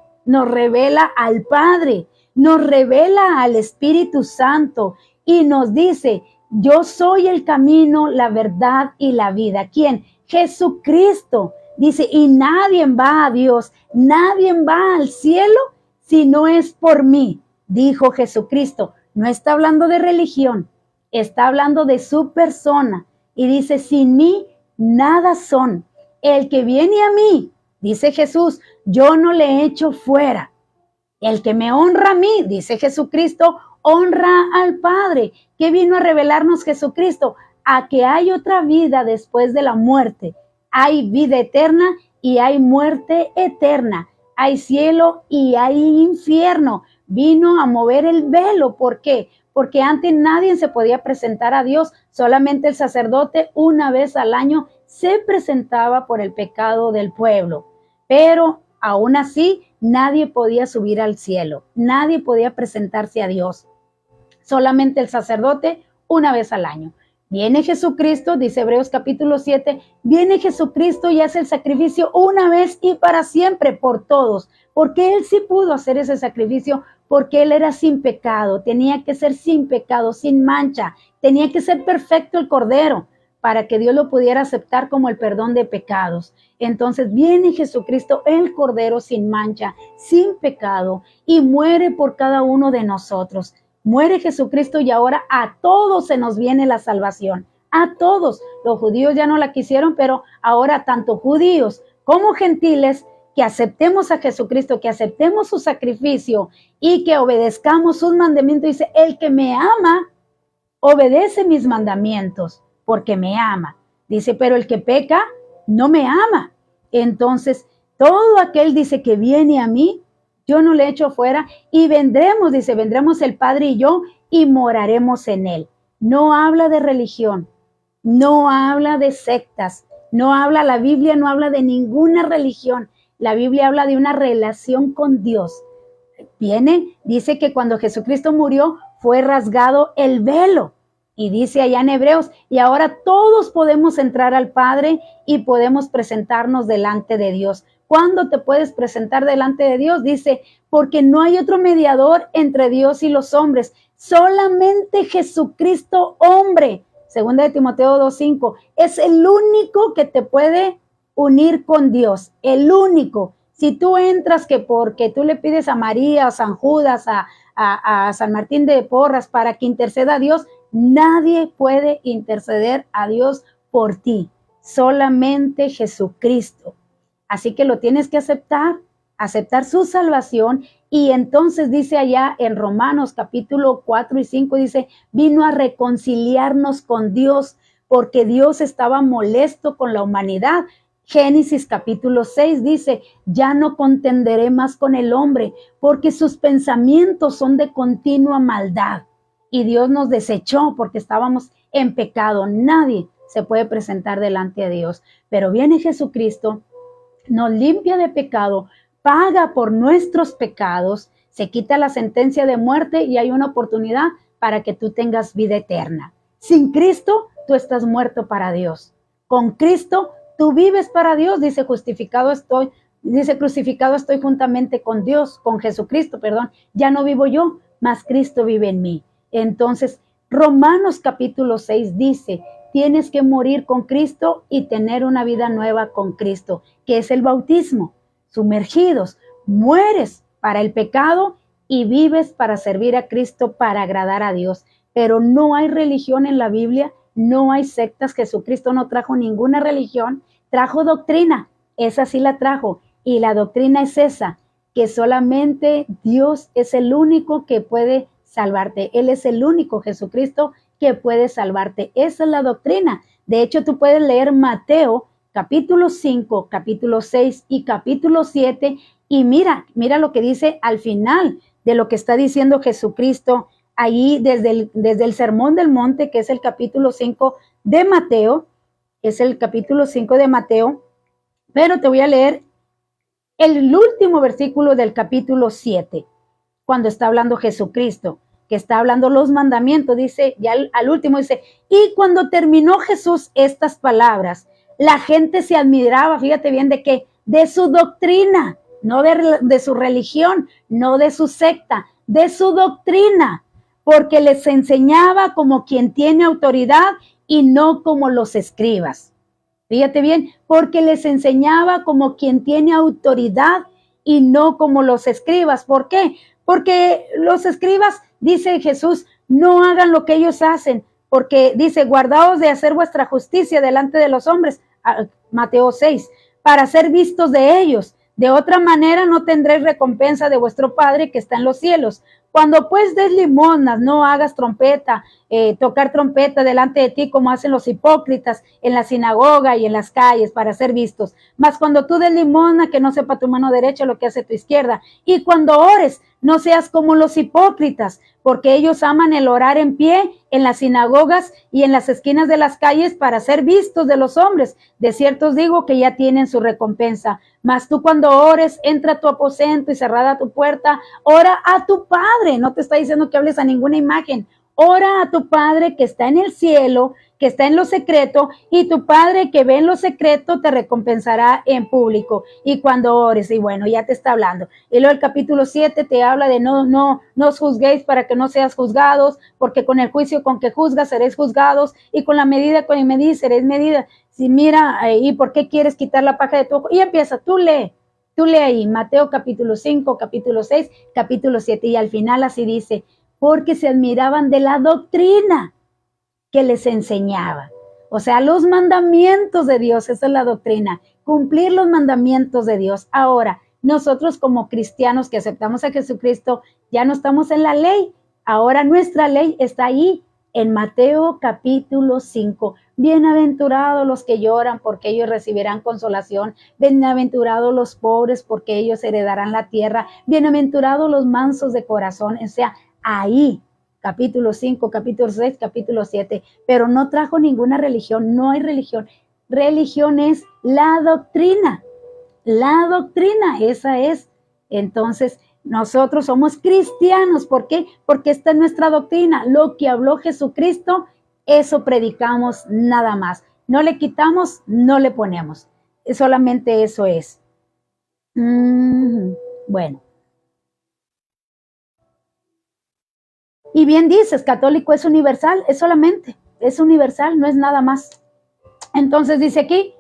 al Padre, nos revela al Espíritu Santo y nos dice, yo soy el camino, la verdad y la vida. ¿Quién? Jesucristo. Dice, y nadie va a Dios, nadie va al cielo si no es por mí, dijo Jesucristo. No está hablando de religión, está hablando de su persona. Y dice, sin mí nada son. El que viene a mí, dice Jesús, yo no le echo fuera. El que me honra a mí, dice Jesucristo, honra al Padre. ¿Qué vino a revelarnos Jesucristo? A que hay otra vida después de la muerte. Hay vida eterna y hay muerte eterna. Hay cielo y hay infierno. Vino a mover el velo. ¿Por qué? Porque antes nadie se podía presentar a Dios. Solamente el sacerdote una vez al año se presentaba por el pecado del pueblo. Pero aún así, nadie podía subir al cielo. Nadie podía presentarse a Dios. Solamente el sacerdote una vez al año. Viene Jesucristo, dice Hebreos capítulo 7, viene Jesucristo y hace el sacrificio una vez y para siempre por todos, porque Él sí pudo hacer ese sacrificio, porque Él era sin pecado, tenía que ser sin pecado, sin mancha, tenía que ser perfecto el Cordero, para que Dios lo pudiera aceptar como el perdón de pecados. Entonces viene Jesucristo, el Cordero sin mancha, sin pecado, y muere por cada uno de nosotros. Muere Jesucristo y ahora a todos se nos viene la salvación. A todos. Los judíos ya no la quisieron, pero ahora tanto judíos como gentiles que aceptemos a Jesucristo, que aceptemos su sacrificio y que obedezcamos sus mandamientos. Dice, el que me ama, obedece mis mandamientos porque me ama. Dice, pero el que peca, no me ama. Entonces, todo aquel dice que viene a mí, yo no le echo fuera y vendremos, dice, vendremos el Padre y yo y moraremos en él. No habla de religión, no habla de sectas, no habla, la Biblia no habla de ninguna religión. La Biblia habla de una relación con Dios. Dice que cuando Jesucristo murió fue rasgado el velo. Y dice allá en Hebreos, y ahora todos podemos entrar al Padre y podemos presentarnos delante de Dios. ¿Cuándo te puedes presentar delante de Dios? Dice, porque no hay otro mediador entre Dios y los hombres, solamente Jesucristo hombre. Segunda de Timoteo 2:5, es el único que te puede unir con Dios, el único. Si tú entras que porque tú le pides a María, a San Judas, a San Martín de Porras para que interceda a Dios, nadie puede interceder a Dios por ti, solamente Jesucristo. Así que lo tienes que aceptar su salvación. Y entonces dice allá en Romanos capítulo 4 y 5, dice, vino a reconciliarnos con Dios porque Dios estaba molesto con la humanidad. Génesis capítulo 6 dice, ya no contenderé más con el hombre porque sus pensamientos son de continua maldad. Y Dios nos desechó porque estábamos en pecado. Nadie se puede presentar delante de Dios. Pero viene Jesucristo, nos limpia de pecado, paga por nuestros pecados, se quita la sentencia de muerte y hay una oportunidad para que tú tengas vida eterna. Sin Cristo, tú estás muerto para Dios. Con Cristo, tú vives para Dios. Dice, crucificado estoy juntamente con Dios, con Jesucristo, perdón. Ya no vivo yo, mas Cristo vive en mí. Entonces, Romanos capítulo 6 dice, tienes que morir con Cristo y tener una vida nueva con Cristo, que es el bautismo. Sumergidos, mueres para el pecado y vives para servir a Cristo, para agradar a Dios. Pero no hay religión en la Biblia, no hay sectas. Jesucristo no trajo ninguna religión, trajo doctrina, esa sí la trajo. Y la doctrina es esa, que solamente Dios es el único que puede salvarte. Él es el único, Jesucristo, que puede salvarte. Esa es la doctrina. De hecho, tú puedes leer Mateo capítulo 5, capítulo 6 y capítulo 7 y mira lo que dice al final de lo que está diciendo Jesucristo allí desde el Sermón del Monte, que es el capítulo 5 de Mateo, pero te voy a leer el último versículo del capítulo 7, cuando está hablando Jesucristo, que está hablando los mandamientos, dice, ya al último dice, y cuando terminó Jesús estas palabras, la gente se admiraba, fíjate bien, ¿de qué? De su doctrina, no de su religión, no de su secta, de su doctrina, porque les enseñaba como quien tiene autoridad y no como los escribas. Fíjate bien, porque les enseñaba como quien tiene autoridad y no como los escribas. ¿Por qué? Porque los escribas, dice Jesús, no hagan lo que ellos hacen, porque dice, guardaos de hacer vuestra justicia delante de los hombres, Mateo 6, para ser vistos de ellos. De otra manera no tendréis recompensa de vuestro Padre que está en los cielos. Cuando pues des limosnas, no hagas tocar trompeta delante de ti como hacen los hipócritas en la sinagoga y en las calles para ser vistos. Mas cuando tú des limosna, que no sepa tu mano derecha lo que hace tu izquierda. Y cuando ores, no seas como los hipócritas, porque ellos aman el orar en pie en las sinagogas y en las esquinas de las calles para ser vistos de los hombres. De cierto os digo que ya tienen su recompensa. Mas tú cuando ores, entra a tu aposento y cerrada tu puerta, ora a tu Padre. No te está diciendo que hables a ninguna imagen. Ora a tu Padre que está en el cielo, que está en lo secreto, y tu Padre que ve en lo secreto te recompensará en público. Y cuando ores, y bueno, ya te está hablando. Y luego el capítulo 7 te habla de no os juzguéis para que no seas juzgados, porque con el juicio con que juzgas seréis juzgados, y con la medida con que medís seréis medidas. Si mira, ¿y por qué quieres quitar la paja de tu ojo? Y empieza, tú lee ahí, Mateo capítulo 5, capítulo 6, capítulo 7, y al final así dice, porque se admiraban de la doctrina que les enseñaba. O sea, los mandamientos de Dios, esa es la doctrina, cumplir los mandamientos de Dios. Ahora, nosotros como cristianos que aceptamos a Jesucristo, ya no estamos en la ley. Ahora nuestra ley está ahí en Mateo capítulo 5. Bienaventurados los que lloran, porque ellos recibirán consolación. Bienaventurados los pobres, porque ellos heredarán la tierra. Bienaventurados los mansos de corazón. O sea, ahí, capítulo 5, capítulo 6, capítulo 7, pero no trajo ninguna religión, no hay religión. Religión es la doctrina, esa es. Entonces, nosotros somos cristianos, ¿por qué? Porque esta es nuestra doctrina, lo que habló Jesucristo, eso predicamos nada más. No le quitamos, no le ponemos, solamente eso es. Bueno. Y bien dices, católico es universal, es solamente, es universal, no es nada más. Entonces dice aquí,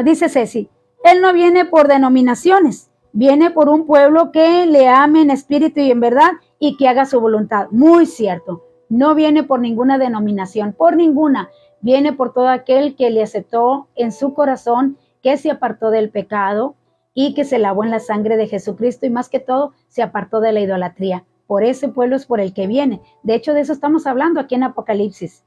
dice Ceci, él no viene por denominaciones, viene por un pueblo que le ame en espíritu y en verdad y que haga su voluntad. Muy cierto, no viene por ninguna denominación, por ninguna, viene por todo aquel que le aceptó en su corazón, que se apartó del pecado y que se lavó en la sangre de Jesucristo y más que todo se apartó de la idolatría. Por ese pueblo es por el que viene. De hecho, de eso estamos hablando aquí en Apocalipsis.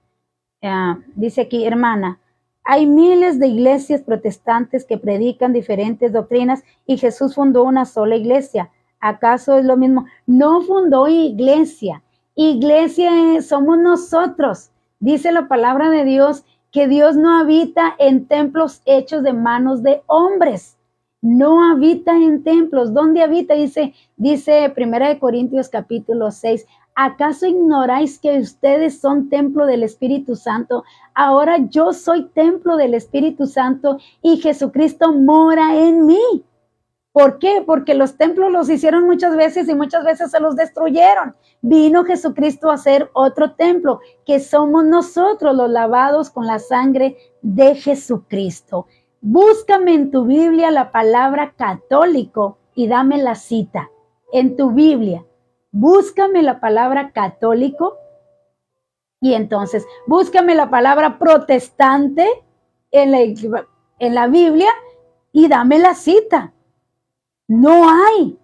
Dice aquí, hermana, hay miles de iglesias protestantes que predican diferentes doctrinas y Jesús fundó una sola iglesia. ¿Acaso es lo mismo? No fundó iglesia. Iglesia somos nosotros. Dice la palabra de Dios que Dios no habita en templos hechos de manos de hombres. No habita en templos. ¿Dónde habita? Dice 1 Corintios capítulo 6. ¿Acaso ignoráis que ustedes son templo del Espíritu Santo? Ahora yo soy templo del Espíritu Santo y Jesucristo mora en mí. ¿Por qué? Porque los templos los hicieron muchas veces y muchas veces se los destruyeron. Vino Jesucristo a hacer otro templo, que somos nosotros los lavados con la sangre de Jesucristo. Búscame en tu Biblia la palabra católico y dame la cita. En tu Biblia, búscame la palabra católico y entonces búscame la palabra protestante en la Biblia y dame la cita. No hay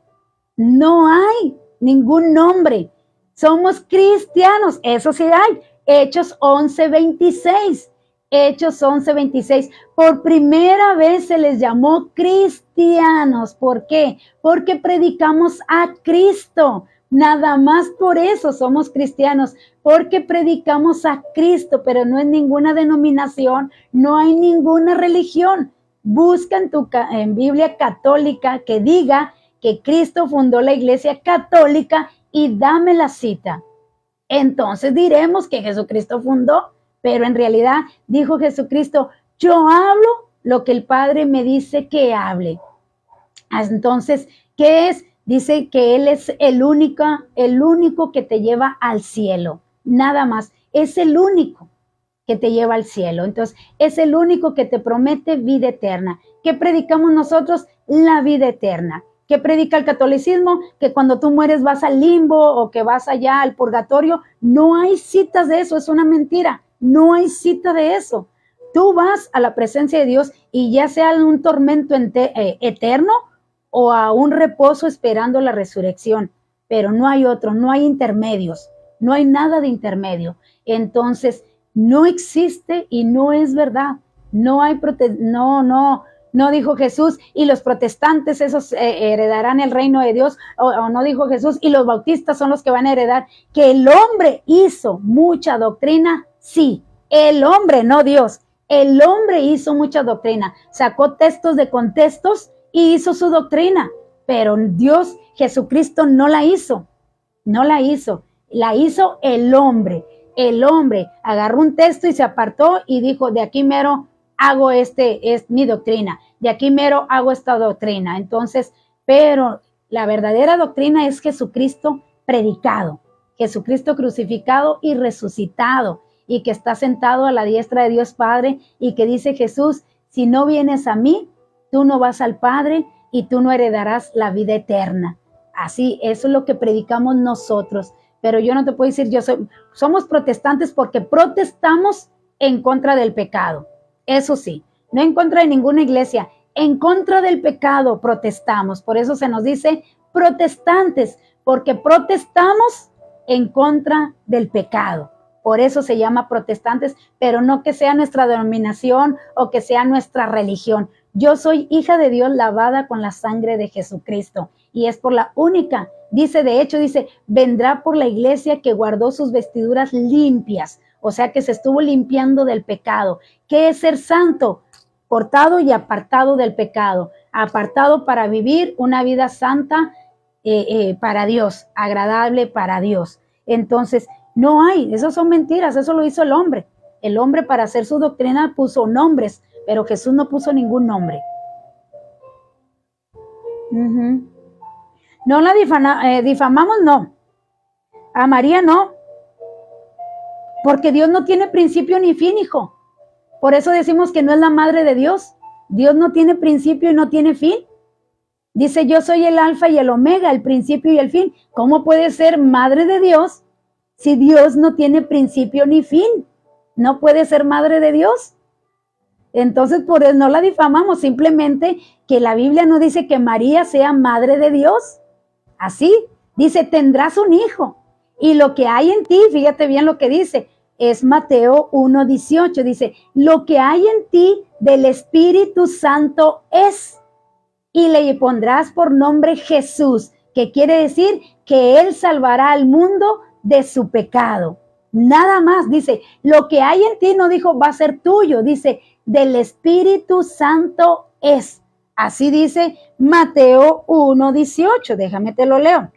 ningún nombre. Somos cristianos, eso sí hay. Hechos 11:26. Hechos 11:26. Por primera vez se les llamó cristianos. ¿Por qué? Porque predicamos a Cristo. Nada más por eso somos cristianos, porque predicamos a Cristo, pero no es ninguna denominación, no hay ninguna religión. Busca en Biblia católica que diga que Cristo fundó la iglesia católica y dame la cita. Entonces diremos que Jesucristo fundó, pero en realidad dijo Jesucristo, yo hablo lo que el Padre me dice que hable. Entonces, ¿qué es? Dice que Él es el único que te lleva al cielo, nada más, es el único que te lleva al cielo. Entonces, es el único que te promete vida eterna. ¿Qué predicamos nosotros? La vida eterna. ¿Qué predica el catolicismo? Que cuando tú mueres vas al limbo o que vas allá al purgatorio. No hay citas de eso, es una mentira. No hay cita de eso. Tú vas a la presencia de Dios y ya sea un tormento eterno o a un reposo esperando la resurrección, pero no hay otro, no hay intermedios, no hay nada de intermedio. Entonces, no existe y no es verdad. No hay no dijo Jesús y los protestantes esos heredarán el reino de Dios, o no dijo Jesús y los bautistas son los que van a heredar. Que el hombre hizo mucha doctrina, sí, el hombre, no Dios. El hombre hizo mucha doctrina, sacó textos de contextos y hizo su doctrina, pero Dios, Jesucristo no la hizo, la hizo el hombre. El hombre agarró un texto y se apartó y dijo, de aquí mero hago es mi doctrina, de aquí mero hago esta doctrina. Entonces, pero la verdadera doctrina es Jesucristo predicado, Jesucristo crucificado y resucitado, y que está sentado a la diestra de Dios Padre, y que dice Jesús, si no vienes a mí, tú no vas al Padre y tú no heredarás la vida eterna. Así, eso es lo que predicamos nosotros. Pero yo no te puedo decir, somos protestantes porque protestamos en contra del pecado. Eso sí, no en contra de ninguna iglesia, en contra del pecado protestamos. Por eso se nos dice protestantes, porque protestamos en contra del pecado. Por eso se llama protestantes, pero no que sea nuestra denominación o que sea nuestra religión. Yo soy hija de Dios lavada con la sangre de Jesucristo y es por la única. Dice, de hecho, dice, vendrá por la iglesia que guardó sus vestiduras limpias. O sea que se estuvo limpiando del pecado. ¿Qué es ser santo? Cortado y apartado del pecado. Apartado para vivir una vida santa para Dios, agradable para Dios. Entonces, no hay, eso son mentiras, eso lo hizo el hombre. El hombre para hacer su doctrina puso nombres, pero Jesús no puso ningún nombre. No la difamamos, no. A María no. Porque Dios no tiene principio ni fin, hijo. Por eso decimos que no es la madre de Dios. Dios no tiene principio y no tiene fin. Dice, yo soy el alfa y el omega, el principio y el fin. ¿Cómo puede ser madre de Dios si Dios no tiene principio ni fin? No puede ser madre de Dios. Entonces, por eso no la difamamos, simplemente que la Biblia no dice que María sea madre de Dios. Así, dice, tendrás un hijo. Y lo que hay en ti, fíjate bien lo que dice, es Mateo 1:18. Dice, lo que hay en ti del Espíritu Santo es. Y le pondrás por nombre Jesús, que quiere decir que Él salvará al mundo de su pecado. Nada más, dice, lo que hay en ti, no dijo va a ser tuyo, dice, del Espíritu Santo es. Así dice Mateo 1:18, déjame te lo leo.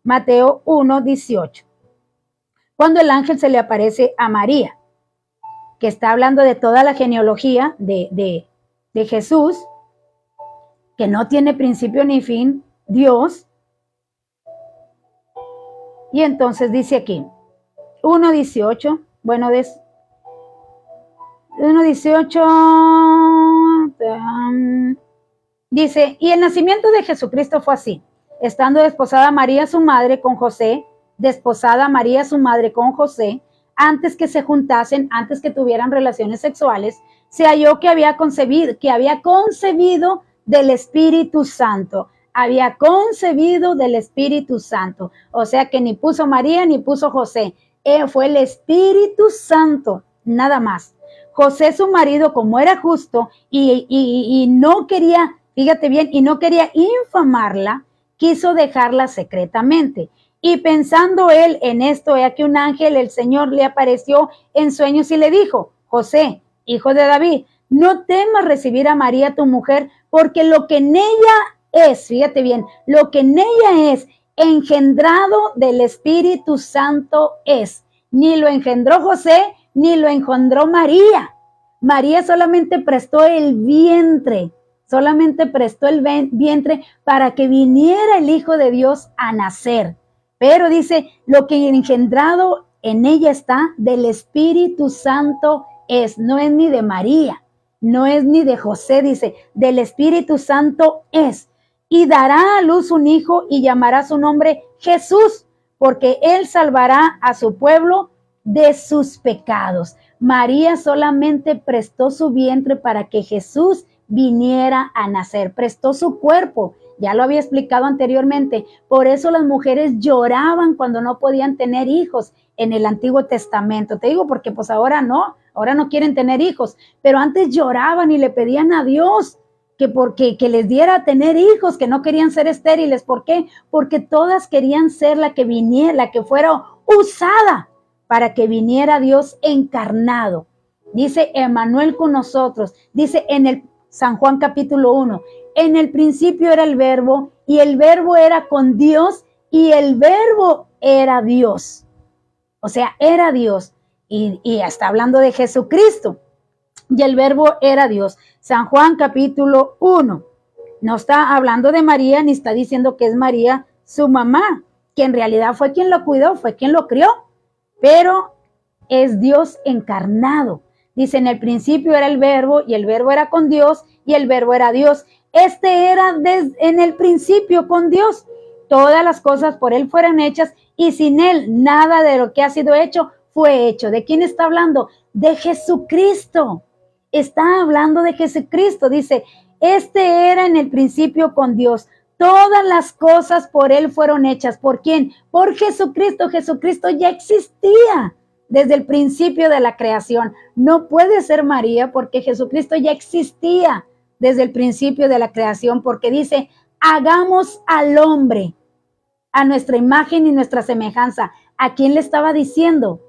Mateo 1:18. Cuando el ángel se le aparece a María, que está hablando de toda la genealogía de Jesús, que no tiene principio ni fin, Dios. Y entonces dice aquí, 1:18, bueno, 1:18, dice, y el nacimiento de Jesucristo fue así, estando desposada María su madre con José, antes que se juntasen, antes que tuvieran relaciones sexuales, se halló que había concebido del Espíritu Santo. Había concebido del Espíritu Santo. O sea que ni puso María ni puso José. Fue el Espíritu Santo, nada más. José, su marido, como era justo y no quería, fíjate bien, y no quería infamarla, quiso dejarla secretamente. Y pensando él en esto, he aquí un ángel, el Señor, le apareció en sueños y le dijo, José, hijo de David, no temas recibir a María tu mujer, porque lo que en ella es, fíjate bien, lo que en ella es engendrado del Espíritu Santo es. Ni lo engendró José, ni lo engendró María. María solamente prestó el vientre para que viniera el Hijo de Dios a nacer. Pero dice, lo que engendrado en ella está del Espíritu Santo es, no es ni de María, no es ni de José, dice, del Espíritu Santo es. Y dará a luz un hijo y llamará su nombre Jesús, porque él salvará a su pueblo de sus pecados. María solamente prestó su vientre para que Jesús viniera a nacer, prestó su cuerpo. Ya lo había explicado anteriormente. Por eso las mujeres lloraban cuando no podían tener hijos en el Antiguo Testamento. Te digo porque pues ahora no quieren tener hijos, pero antes lloraban y le pedían a Dios que les diera a tener hijos, que no querían ser estériles. ¿Por qué? Porque todas querían ser la que viniera, la que fuera usada para que viniera Dios encarnado. Dice Emmanuel con nosotros, dice en el San Juan capítulo 1, en el principio era el verbo y el verbo era con Dios y el verbo era Dios. O sea, era Dios y está hablando de Jesucristo y el verbo era Dios. San Juan capítulo 1. No está hablando de María ni está diciendo que es María su mamá, que en realidad fue quien lo cuidó, fue quien lo crió, pero es Dios encarnado. Dice, en el principio era el verbo y el verbo era con Dios y el verbo era Dios. Este era en el principio con Dios. Todas las cosas por él fueron hechas y sin él nada de lo que ha sido hecho fue hecho. ¿De quién está hablando? De Jesucristo. Está hablando de Jesucristo. Dice, este era en el principio con Dios. Todas las cosas por él fueron hechas. ¿Por quién? Por Jesucristo. Jesucristo ya existía desde el principio de la creación. No puede ser María porque Jesucristo ya existía desde el principio de la creación, porque dice, hagamos al hombre a nuestra imagen y nuestra semejanza. ¿A quién le estaba diciendo?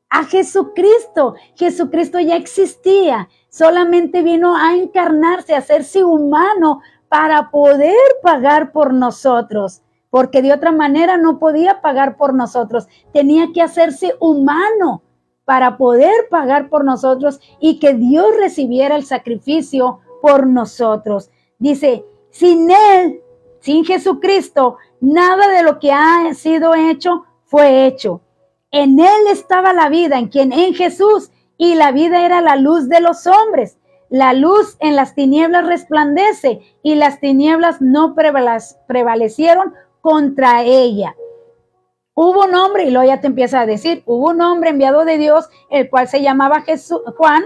A Jesucristo. Jesucristo ya existía, solamente vino a encarnarse, a hacerse humano para poder pagar por nosotros, porque de otra manera no podía pagar por nosotros, tenía que hacerse humano para poder pagar por nosotros y que Dios recibiera el sacrificio por nosotros. Dice, sin él, sin Jesucristo, nada de lo que ha sido hecho fue hecho. En él estaba la vida, en Jesús, y la vida era la luz de los hombres. La luz en las tinieblas resplandece y las tinieblas no prevalecieron contra ella. Hubo un hombre, y luego ya te empieza a decir, hubo un hombre enviado de Dios, el cual se llamaba Juan.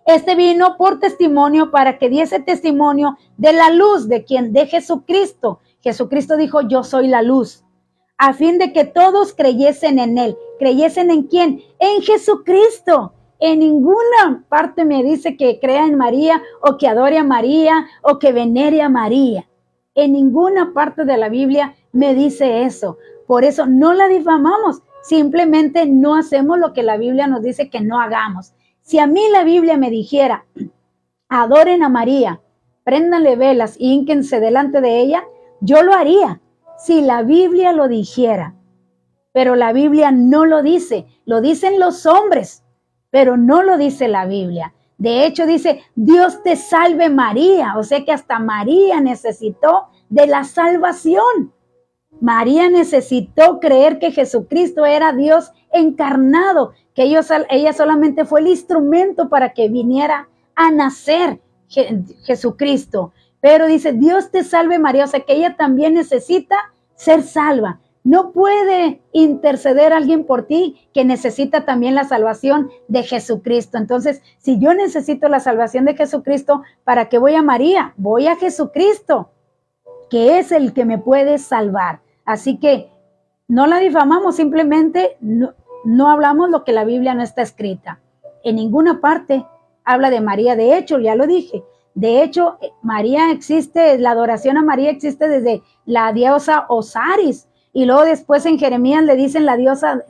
Este vino por testimonio para que diese testimonio de la luz de Jesucristo. Jesucristo dijo, yo soy la luz, a fin de que todos creyesen en él. ¿Creyesen en quién? En Jesucristo. En ninguna parte me dice que crea en María o que adore a María o que venere a María. En ninguna parte de la Biblia me dice eso. Por eso no la difamamos, simplemente no hacemos lo que la Biblia nos dice que no hagamos. Si a mí la Biblia me dijera, adoren a María, préndanle velas y hínquense delante de ella, yo lo haría, si la Biblia lo dijera. Pero la Biblia no lo dice, lo dicen los hombres, pero no lo dice la Biblia. De hecho dice, Dios te salve María, o sea que hasta María necesitó de la salvación. María necesitó creer que Jesucristo era Dios encarnado, que ella solamente fue el instrumento para que viniera a nacer Jesucristo. Pero dice, Dios te salve María, o sea que ella también necesita ser salva. No puede interceder alguien por ti que necesita también la salvación de Jesucristo. Entonces, si yo necesito la salvación de Jesucristo, ¿para qué voy a María? Voy a Jesucristo, que es el que me puede salvar. Así que no la difamamos, simplemente no hablamos lo que la Biblia no está escrita. En ninguna parte habla de María. De hecho, ya lo dije, de hecho, María existe, la adoración a María existe desde la diosa Osiris. Y luego después en Jeremías le dicen la diosa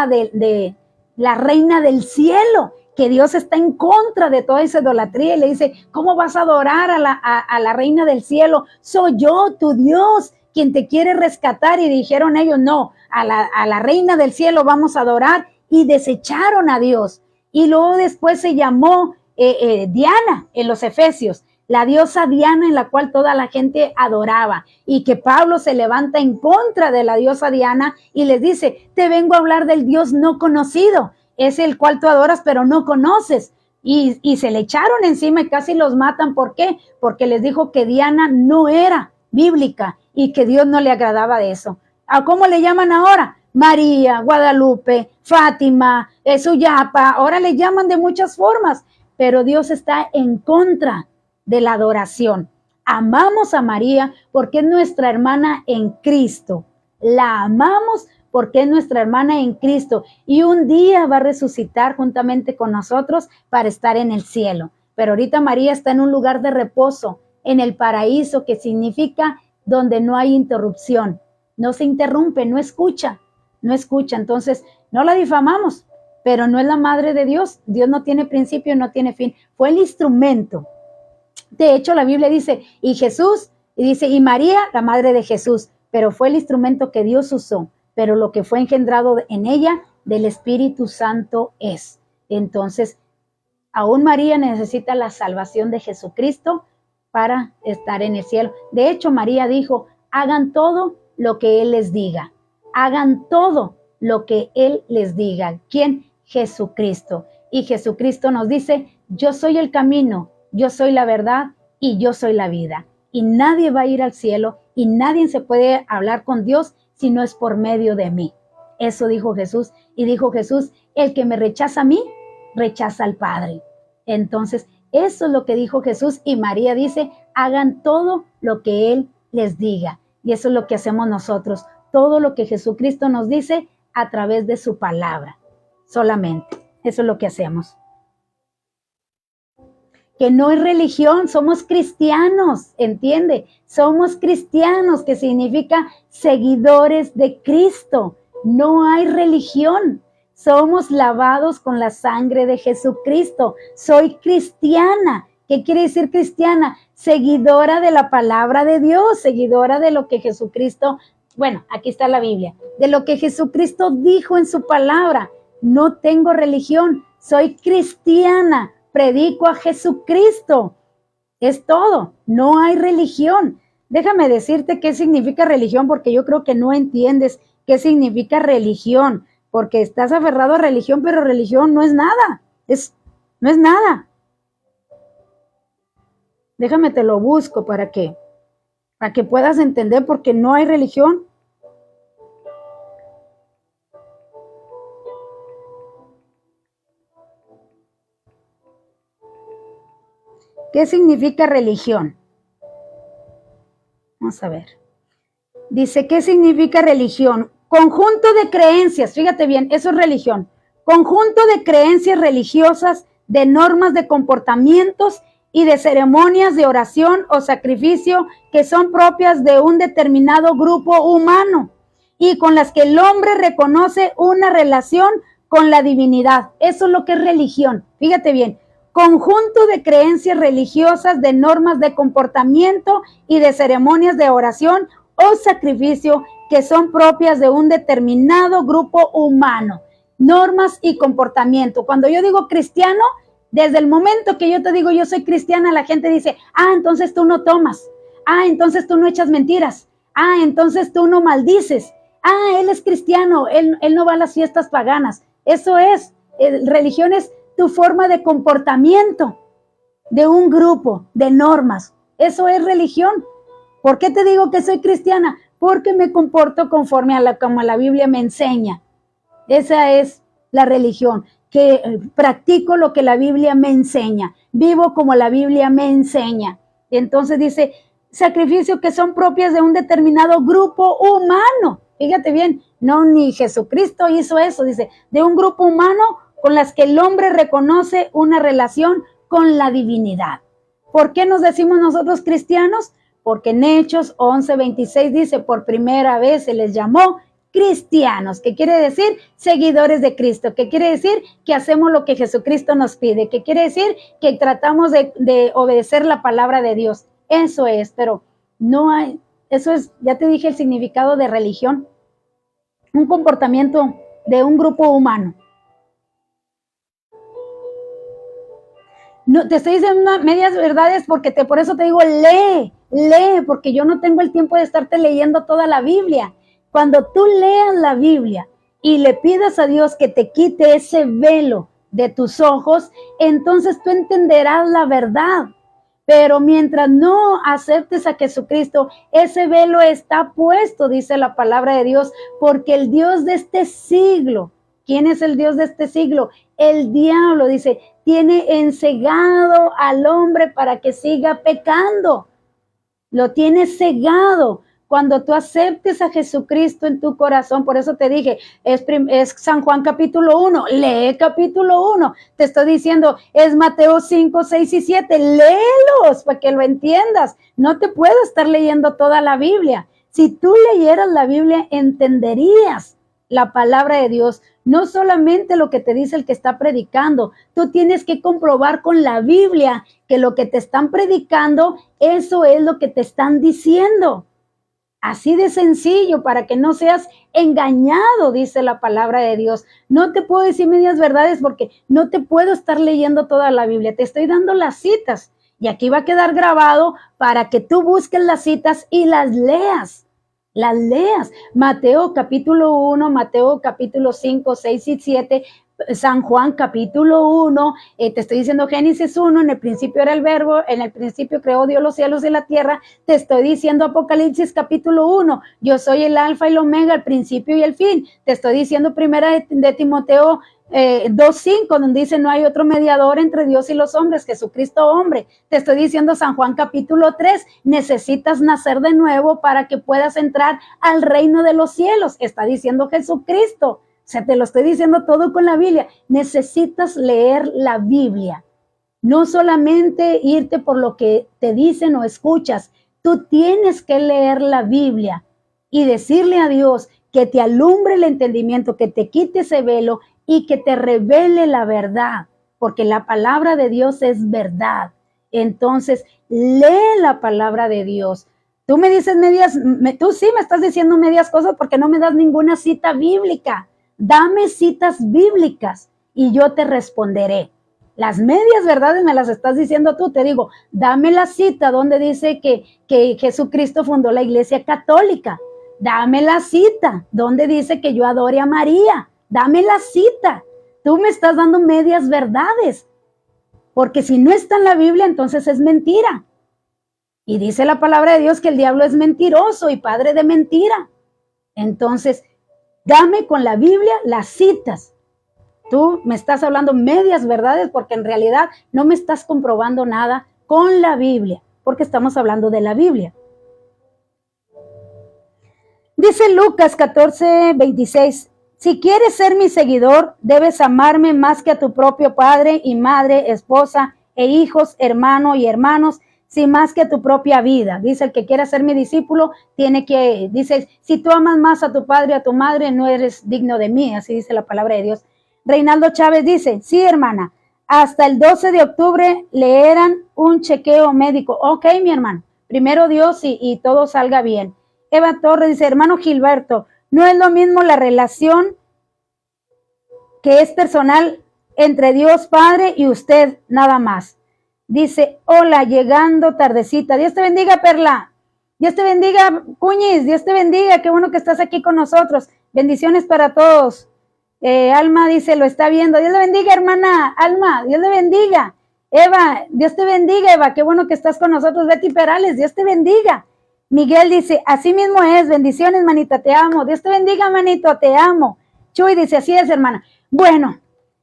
de la reina del cielo, que Dios está en contra de toda esa idolatría y le dice, ¿cómo vas a adorar a la reina del cielo? Soy yo, tu Dios, quien te quiere rescatar. Y dijeron ellos, no, a la reina del cielo vamos a adorar, y desecharon a Dios. Y luego después se llamó Diana en los Efesios, la diosa Diana en la cual toda la gente adoraba, y que Pablo se levanta en contra de la diosa Diana y les dice, te vengo a hablar del Dios no conocido, es el cual tú adoras pero no conoces. Y se le echaron encima y casi los matan. ¿Por qué? Porque les dijo que Diana no era bíblica y que Dios no le agradaba de eso. ¿A cómo le llaman ahora? María, Guadalupe, Fátima, Suyapa, ahora le llaman de muchas formas, pero Dios está en contra de la adoración. Amamos a María porque es nuestra hermana en Cristo. La amamos porque es nuestra hermana en Cristo y un día va a resucitar juntamente con nosotros para estar en el cielo. Pero ahorita María está en un lugar de reposo, en el paraíso, que significa donde no hay interrupción, no se interrumpe, no escucha. Entonces, no la difamamos, pero no es la madre de Dios. Dios no tiene principio, no tiene fin. Fue el instrumento. De hecho, la Biblia dice, y Jesús, y dice, y María, la madre de Jesús, pero fue el instrumento que Dios usó, pero lo que fue engendrado en ella del Espíritu Santo es. Entonces, aún María necesita la salvación de Jesucristo para estar en el cielo. De hecho, María dijo, hagan todo lo que Él les diga. Hagan todo lo que Él les diga. ¿Quién? Jesucristo. Y Jesucristo nos dice, yo soy el camino, yo soy la verdad y yo soy la vida. Y nadie va a ir al cielo y nadie se puede hablar con Dios si no es por medio de mí. Eso dijo Jesús. Y dijo Jesús, el que me rechaza a mí, rechaza al Padre. Entonces, eso es lo que dijo Jesús. Y María dice, hagan todo lo que Él les diga. Y eso es lo que hacemos nosotros. Todo lo que Jesucristo nos dice a través de su palabra. Solamente. Eso es lo que hacemos. Que no es religión, somos cristianos, ¿entiende? Somos cristianos, que significa seguidores de Cristo. No hay religión. Somos lavados con la sangre de Jesucristo. Soy cristiana. ¿Qué quiere decir cristiana? Seguidora de la palabra de Dios, seguidora de lo que Jesucristo, bueno, aquí está la Biblia, de lo que Jesucristo dijo en su palabra. No tengo religión, soy cristiana. Predico a Jesucristo. Es todo. No hay religión. Déjame decirte qué significa religión, porque yo creo que no entiendes qué significa religión, porque estás aferrado a religión, pero religión no es nada. No es nada. Déjame te lo busco para que puedas entender, porque no hay religión. ¿Qué significa religión? Vamos a ver. Dice, ¿qué significa religión? Conjunto de creencias, fíjate bien, eso es religión. Conjunto de creencias religiosas, de normas de comportamientos y de ceremonias de oración o sacrificio que son propias de un determinado grupo humano y con las que el hombre reconoce una relación con la divinidad. Eso es lo que es religión. Fíjate bien. Conjunto de creencias religiosas, de normas de comportamiento y de ceremonias de oración o sacrificio que son propias de un determinado grupo humano. Normas y comportamiento. Cuando yo digo cristiano, desde el momento que yo te digo yo soy cristiana, la gente dice, entonces tú no tomas. Entonces tú no echas mentiras. Entonces tú no maldices. Él es cristiano, él no va a las fiestas paganas. Eso es, religión es tu forma de comportamiento de un grupo, de normas. Eso es religión. ¿Por qué te digo que soy cristiana? Porque me comporto conforme como la Biblia me enseña. Esa es la religión, que practico lo que la Biblia me enseña, vivo como la Biblia me enseña. Entonces dice, sacrificios que son propias de un determinado grupo humano. Fíjate bien, no, ni Jesucristo hizo eso, dice, de un grupo humano con las que el hombre reconoce una relación con la divinidad. ¿Por qué nos decimos nosotros cristianos? Porque en Hechos 11:26 dice, por primera vez se les llamó cristianos, que quiere decir seguidores de Cristo, que quiere decir que hacemos lo que Jesucristo nos pide, que quiere decir que tratamos de obedecer la palabra de Dios. Eso es, pero no hay, eso es, ya te dije el significado de religión, un comportamiento de un grupo humano. No, te estoy diciendo medias verdades porque por eso te digo, lee, porque yo no tengo el tiempo de estarte leyendo toda la Biblia. Cuando tú leas la Biblia y le pidas a Dios que te quite ese velo de tus ojos, entonces tú entenderás la verdad. Pero mientras no aceptes a Jesucristo, ese velo está puesto, dice la palabra de Dios, porque el Dios de este siglo, ¿quién es el Dios de este siglo? El diablo, dice, tiene ensegado al hombre para que siga pecando. lo tienes cegado. Cuando tú aceptes a Jesucristo en tu corazón, por eso te dije, es San Juan capítulo 1, lee capítulo 1, te estoy diciendo, es Mateo 5, 6 y 7, léelos para que lo entiendas, no te puedo estar leyendo toda la Biblia. Si tú leyeras la Biblia, entenderías la palabra de Dios, no solamente lo que te dice el que está predicando, tú tienes que comprobar con la Biblia que lo que te están predicando, eso es lo que te están diciendo. Así de sencillo, para que no seas engañado, dice la palabra de Dios. No te puedo decir medias verdades porque no te puedo estar leyendo toda la Biblia. Te estoy dando las citas y aquí va a quedar grabado para que tú busques las citas y las leas. Las leas. Mateo capítulo 1, Mateo capítulo 5, 6 y 7, San Juan capítulo 1, te estoy diciendo Génesis 1, en el principio era el verbo, en el principio creó Dios los cielos y la tierra, te estoy diciendo Apocalipsis capítulo 1, yo soy el alfa y el omega, el principio y el fin, te estoy diciendo primera de Timoteo 2:5, donde dice no hay otro mediador entre Dios y los hombres, Jesucristo hombre. Te estoy diciendo San Juan capítulo 3, necesitas nacer de nuevo para que puedas entrar al reino de los cielos, está diciendo Jesucristo. O sea, te lo estoy diciendo todo con la Biblia. Necesitas leer la Biblia. No solamente irte por lo que te dicen o escuchas. Tú tienes que leer la Biblia y decirle a Dios que te alumbre el entendimiento, que te quite ese velo y que te revele la verdad. Porque la palabra de Dios es verdad. Entonces, lee la palabra de Dios. Tú me dices tú sí me estás diciendo medias cosas porque no me das ninguna cita bíblica. Dame citas bíblicas y yo te responderé. Las medias verdades me las estás diciendo tú, te digo, dame la cita donde dice que Jesucristo fundó la Iglesia Católica. Dame la cita donde dice que yo adore a María. Dame la cita. Tú me estás dando medias verdades, porque si no está en la Biblia, entonces es mentira. Y dice la palabra de Dios que el diablo es mentiroso y padre de mentira. Entonces, dame con la Biblia las citas. Tú me estás hablando medias verdades porque en realidad no me estás comprobando nada con la Biblia, porque estamos hablando de la Biblia. Dice Lucas 14:26, si quieres ser mi seguidor, debes amarme más que a tu propio padre y madre, esposa e hijos, hermano y hermanos, si más que a tu propia vida. Dice, el que quiera ser mi discípulo, dice, si tú amas más a tu padre y a tu madre, no eres digno de mí, así dice la palabra de Dios. Reinaldo Chávez dice, sí, hermana, hasta el 12 de octubre le eran un chequeo médico. Ok, mi hermano, primero Dios y todo salga bien. Eva Torres dice, hermano Gilberto, no es lo mismo la relación que es personal entre Dios Padre y usted, nada más. Dice, hola, llegando tardecita. Dios te bendiga, Perla. Dios te bendiga, Cuñiz. Dios te bendiga. Qué bueno que estás aquí con nosotros. Bendiciones para todos. Alma dice, lo está viendo. Dios le bendiga, hermana Alma. Dios le bendiga. Eva, Dios te bendiga, Eva. Qué bueno que estás con nosotros. Betty Perales, Dios te bendiga. Miguel dice, así mismo es. Bendiciones, manita, te amo. Dios te bendiga, manito, te amo. Chuy dice, así es, hermana. Bueno,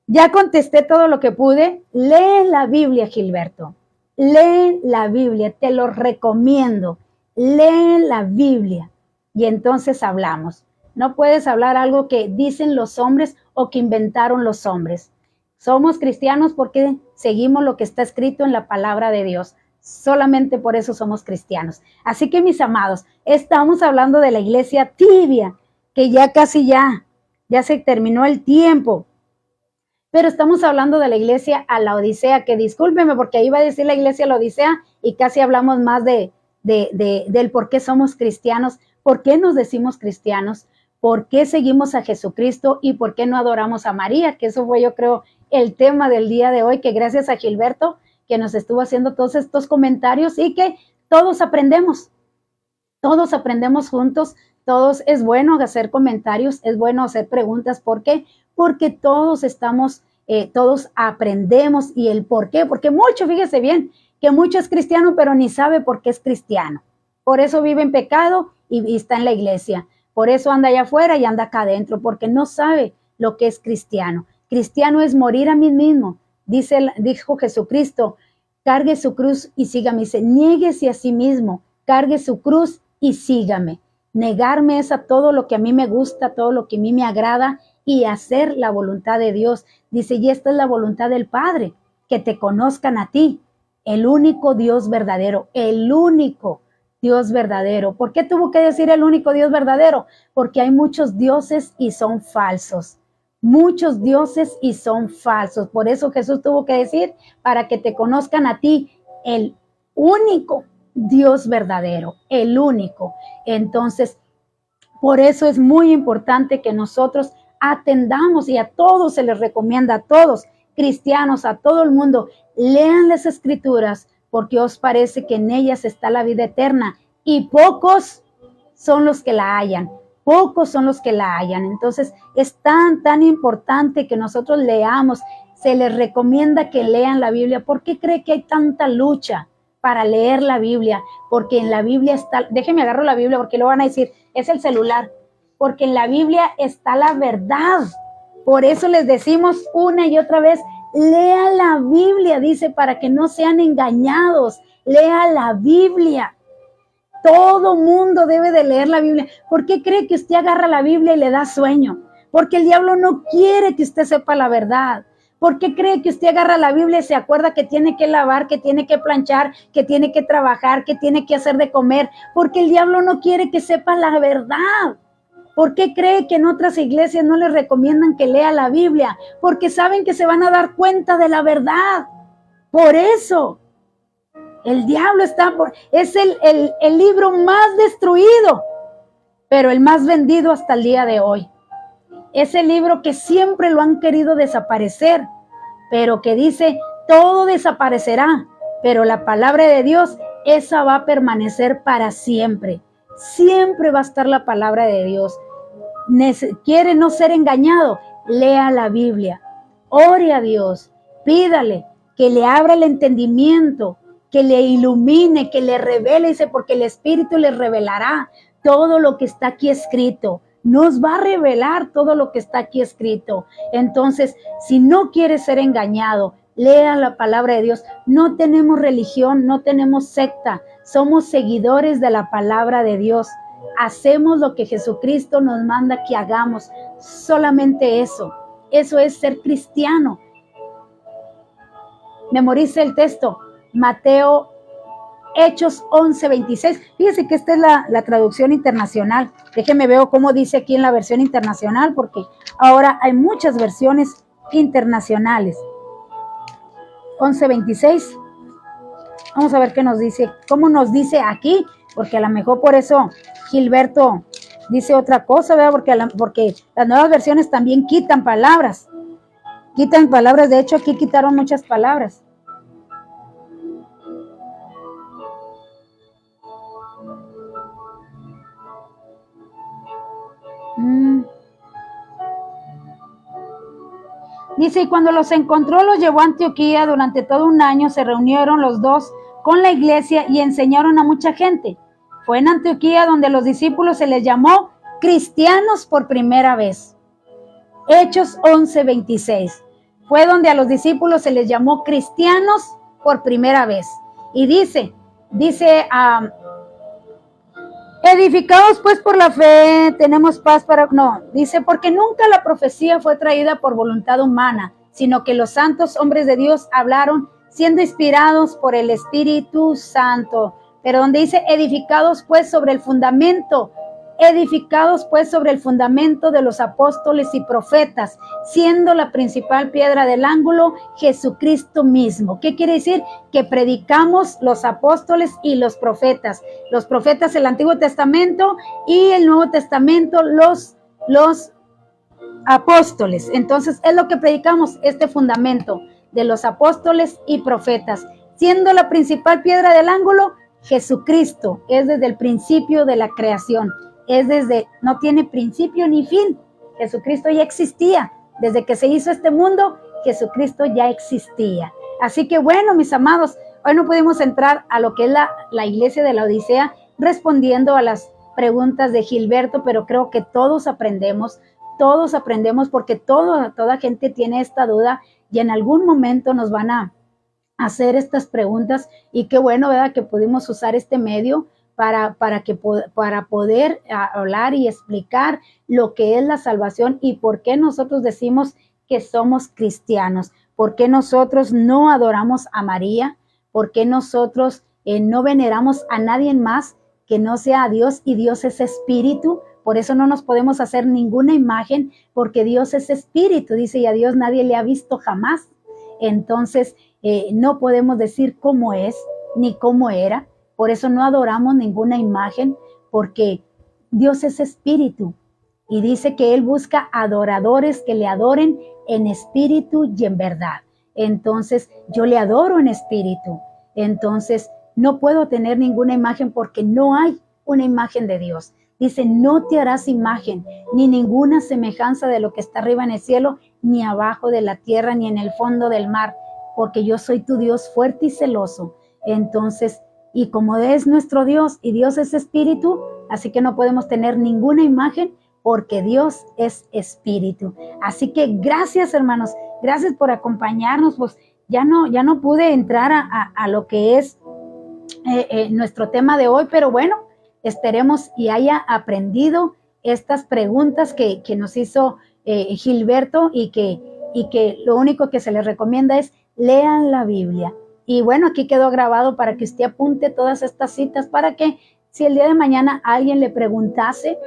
ya contesté todo lo que pude. Lee la Biblia, Gilberto. Lee la Biblia, te lo recomiendo. Lee la Biblia y entonces hablamos. No puedes hablar algo que dicen los hombres o que inventaron los hombres. Somos cristianos porque seguimos lo que está escrito en la palabra de Dios. Solamente por eso somos cristianos. Así que, mis amados, estamos hablando de la iglesia tibia, que ya casi ya se terminó el tiempo. Pero estamos hablando de la iglesia a la Odisea, que discúlpeme porque iba a decir la iglesia a la Odisea y casi hablamos más del por qué somos cristianos, por qué nos decimos cristianos, por qué seguimos a Jesucristo y por qué no adoramos a María, que eso fue, yo creo, el tema del día de hoy, que gracias a Gilberto, que nos estuvo haciendo todos estos comentarios y que todos aprendemos juntos, todos es bueno hacer comentarios, es bueno hacer preguntas, ¿por qué? Porque todos todos aprendemos y el por qué, porque mucho, fíjese bien, que mucho es cristiano, pero ni sabe por qué es cristiano. Por eso vive en pecado y está en la iglesia. Por eso anda allá afuera y anda acá adentro, porque no sabe lo que es cristiano. Cristiano es morir a mí mismo. Dijo Jesucristo, cargue su cruz y sígame. Dice, niéguese a sí mismo, cargue su cruz y sígame. Negarme es a todo lo que a mí me gusta, todo lo que a mí me agrada y hacer la voluntad de Dios. Dice, y esta es la voluntad del Padre, que te conozcan a ti, el único Dios verdadero, el único Dios verdadero. ¿Por qué tuvo que decir el único Dios verdadero? Porque hay muchos dioses y son falsos. Muchos dioses y son falsos. Por eso Jesús tuvo que decir, para que te conozcan a ti, el único Dios verdadero, el único. Entonces, por eso es muy importante que nosotros atendamos, y a todos se les recomienda, a todos, cristianos, a todo el mundo, lean las escrituras, porque os parece que en ellas está la vida eterna, y pocos son los que la hallan, pocos son los que la hallan. Entonces es tan importante que nosotros leamos. Se les recomienda que lean la Biblia. ¿Por qué cree que hay tanta lucha para leer la Biblia? Porque en la Biblia está, déjenme agarro la Biblia porque lo van a decir, es el celular, porque en la Biblia está la verdad. Por eso les decimos una y otra vez, lea la Biblia, dice, para que no sean engañados. Lea la Biblia. Todo mundo debe de leer la Biblia. ¿Por qué cree que usted agarra la Biblia y le da sueño? Porque el diablo no quiere que usted sepa la verdad. ¿Por qué cree que usted agarra la Biblia y se acuerda que tiene que lavar, que tiene que planchar, que tiene que trabajar, que tiene que hacer de comer? Porque el diablo no quiere que sepa la verdad. ¿Por qué cree que en otras iglesias no les recomiendan que lea la Biblia? Porque saben que se van a dar cuenta de la verdad. Por eso. El diablo es el libro más destruido, pero el más vendido hasta el día de hoy. Es el libro que siempre lo han querido desaparecer, pero que dice, todo desaparecerá, pero la palabra de Dios, esa va a permanecer para siempre. Siempre va a estar la palabra de Dios. ¿Quiere no ser engañado? Lea la Biblia, ore a Dios, pídale que le abra el entendimiento, que le ilumine, que le revele, dice, porque el Espíritu les revelará todo lo que está aquí escrito. Nos va a revelar todo lo que está aquí escrito. Entonces, si no quiere ser engañado, lea la palabra de Dios. No tenemos religión, no tenemos secta, somos seguidores de la palabra de Dios. Hacemos lo que Jesucristo nos manda que hagamos. Solamente eso. Eso es ser cristiano. Memorice el texto. Mateo, Hechos 11:26. Fíjese que esta es la traducción internacional. Déjeme ver cómo dice aquí en la versión internacional, porque ahora hay muchas versiones internacionales. 11:26. Vamos a ver qué nos dice, cómo nos dice aquí, porque a lo mejor por eso Gilberto dice otra cosa, ¿verdad? Porque las nuevas versiones también quitan palabras. Quitan palabras, de hecho aquí quitaron muchas palabras. Dice, y cuando los encontró, los llevó a Antioquía. Durante todo un año se reunieron los dos con la iglesia y enseñaron a mucha gente. Fue en Antioquía donde los discípulos se les llamó cristianos por primera vez. Hechos 11:26. Fue donde a los discípulos se les llamó cristianos por primera vez. Y dice, edificados pues por la fe, tenemos paz para... No, dice, porque nunca la profecía fue traída por voluntad humana, sino que los santos hombres de Dios hablaron siendo inspirados por el Espíritu Santo. Pero donde dice edificados pues sobre el fundamento de los apóstoles y profetas, siendo la principal piedra del ángulo Jesucristo mismo. ¿Qué quiere decir? Que predicamos los apóstoles y los profetas. Los profetas el Antiguo Testamento y el Nuevo Testamento los apóstoles. Entonces es lo que predicamos, este fundamento de los apóstoles y profetas, siendo la principal piedra del ángulo Jesucristo. Es desde el principio de la creación. No tiene principio ni fin. Jesucristo ya existía. Desde que se hizo este mundo, Jesucristo ya existía. Así que bueno, mis amados, hoy no pudimos entrar a lo que es la iglesia de la Odisea, respondiendo a las preguntas de Gilberto, pero creo que todos aprendemos porque toda gente tiene esta duda y en algún momento nos van a hacer estas preguntas, y qué bueno, ¿verdad?, que pudimos usar este medio para poder hablar y explicar lo que es la salvación y por qué nosotros decimos que somos cristianos, por qué nosotros no adoramos a María, por qué nosotros no veneramos a nadie más que no sea a Dios, y Dios es espíritu. Por eso no nos podemos hacer ninguna imagen, porque Dios es espíritu, dice, y a Dios nadie le ha visto jamás. Entonces, no podemos decir cómo es, ni cómo era. Por eso no adoramos ninguna imagen, porque Dios es espíritu. Y dice que Él busca adoradores que le adoren en espíritu y en verdad. Entonces, yo le adoro en espíritu. Entonces, no puedo tener ninguna imagen porque no hay una imagen de Dios. Dice, no te harás imagen, ni ninguna semejanza de lo que está arriba en el cielo, ni abajo de la tierra, ni en el fondo del mar, porque yo soy tu Dios fuerte y celoso. Entonces, y como es nuestro Dios, y Dios es espíritu, así que no podemos tener ninguna imagen, porque Dios es espíritu. Así que gracias, hermanos, gracias por acompañarnos. Pues ya no pude entrar a lo que es nuestro tema de hoy, pero bueno, esperemos y haya aprendido estas preguntas que nos hizo Gilberto, y que lo único que se les recomienda es lean la Biblia. Y bueno, aquí quedó grabado para que usted apunte todas estas citas, para que si el día de mañana alguien le preguntase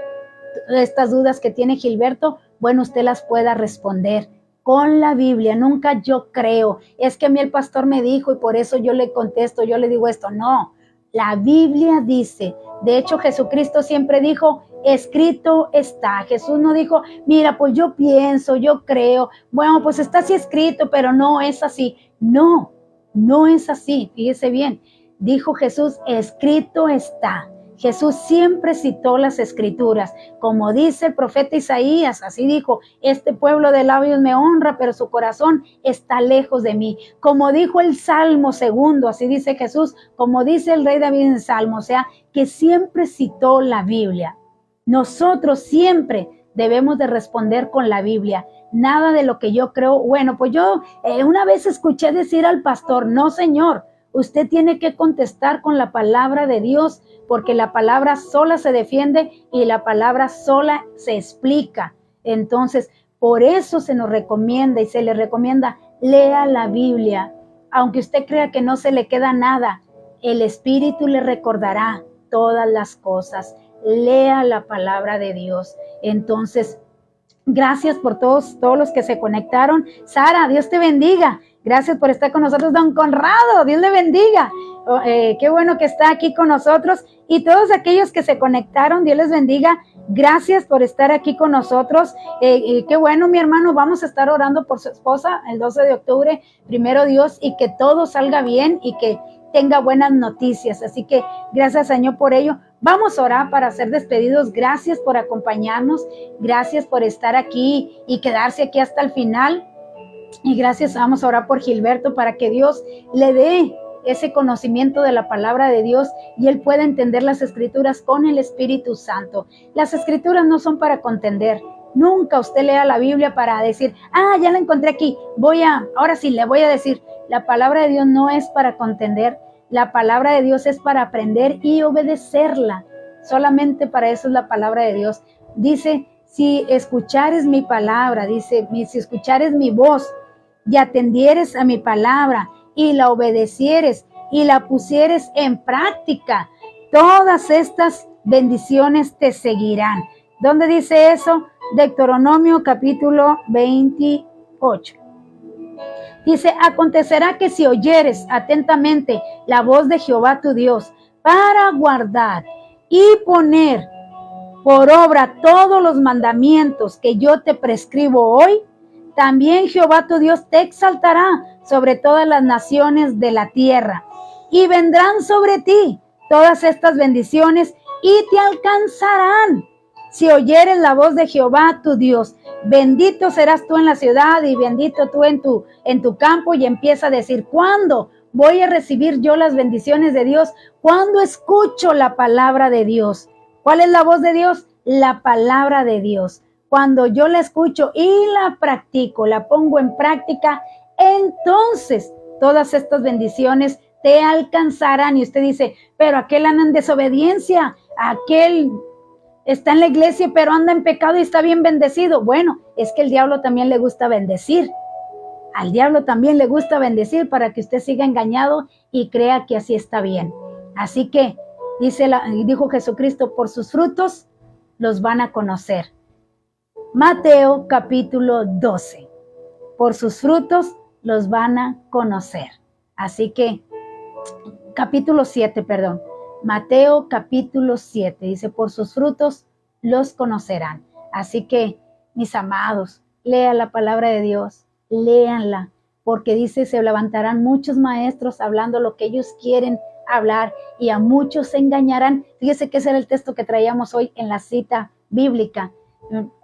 estas dudas que tiene Gilberto, bueno, usted las pueda responder con la Biblia. Nunca yo creo, es que a mí el pastor me dijo y por eso yo le contesto, yo le digo esto. No, la Biblia dice. De hecho, Jesucristo siempre dijo, escrito está. Jesús no dijo, mira, pues yo pienso, yo creo, bueno, pues está así escrito, pero no es así. No, no es así. Fíjese bien, dijo Jesús, escrito está. Jesús siempre citó las escrituras, como dice el profeta Isaías, así dijo, este pueblo de labios me honra, pero su corazón está lejos de mí. Como dijo el Salmo 2, así dice Jesús, como dice el rey David en el Salmo, o sea, que siempre citó la Biblia. Nosotros siempre debemos de responder con la Biblia. Nada de lo que yo creo, bueno, pues yo una vez escuché decir al pastor, no señor, usted tiene que contestar con la palabra de Dios, porque la palabra sola se defiende y la palabra sola se explica. Entonces, por eso se nos recomienda y se le recomienda, lea la Biblia. Aunque usted crea que no se le queda nada, el Espíritu le recordará todas las cosas. Lea la palabra de Dios. Entonces, gracias por todos los que se conectaron. Sara, Dios te bendiga. Gracias por estar con nosotros. Don Conrado, Dios le bendiga. Qué bueno que está aquí con nosotros. Y todos aquellos que se conectaron, Dios les bendiga. Gracias por estar aquí con nosotros. Qué bueno, mi hermano. Vamos a estar orando por su esposa el 12 de octubre, primero Dios, y que todo salga bien y que tenga buenas noticias. Así que gracias, Señor, por ello. Vamos a orar para ser despedidos. Gracias por acompañarnos. Gracias por estar aquí y quedarse aquí hasta el final. Y gracias, vamos a orar por Gilberto para que Dios le dé ese conocimiento de la palabra de Dios y él pueda entender las escrituras con el Espíritu Santo. Las escrituras no son para contender. Nunca usted lea la Biblia para decir, ya la encontré aquí, ahora sí le voy a decir. La palabra de Dios no es para contender. La palabra de Dios es para aprender y obedecerla. Solamente para eso es la palabra de Dios. Dice, si escuchares mi palabra, dice, si escuchares mi voz y atendieres a mi palabra y la obedecieres y la pusieres en práctica, todas estas bendiciones te seguirán. ¿Dónde dice eso? Deuteronomio capítulo 28. Dice, acontecerá que si oyeres atentamente la voz de Jehová tu Dios para guardar y poner por obra todos los mandamientos que yo te prescribo hoy, también Jehová tu Dios te exaltará sobre todas las naciones de la tierra, y vendrán sobre ti todas estas bendiciones y te alcanzarán. Si oyeres la voz de Jehová tu Dios, bendito serás tú en la ciudad y bendito tú en tu campo. Y empieza a decir, ¿cuándo voy a recibir yo las bendiciones de Dios? Cuando escucho la palabra de Dios. ¿Cuál es la voz de Dios? La palabra de Dios. Cuando yo la escucho y la practico, la pongo en práctica, entonces todas estas bendiciones te alcanzarán. Y usted dice, pero aquel anda en desobediencia, aquel está en la iglesia, pero anda en pecado y está bien bendecido. Bueno, es que el diablo también le gusta bendecir. Al diablo también le gusta bendecir para que usted siga engañado y crea que así está bien. Así que dijo Jesucristo, por sus frutos los van a conocer. Mateo capítulo 12. Por sus frutos los van a conocer. Así que, capítulo 7, perdón. Mateo capítulo 7 dice, por sus frutos los conocerán. Así que, mis amados, lea la palabra de Dios, léanla, porque dice, se levantarán muchos maestros hablando lo que ellos quieren hablar y a muchos se engañarán. Fíjese que ese era el texto que traíamos hoy en la cita bíblica,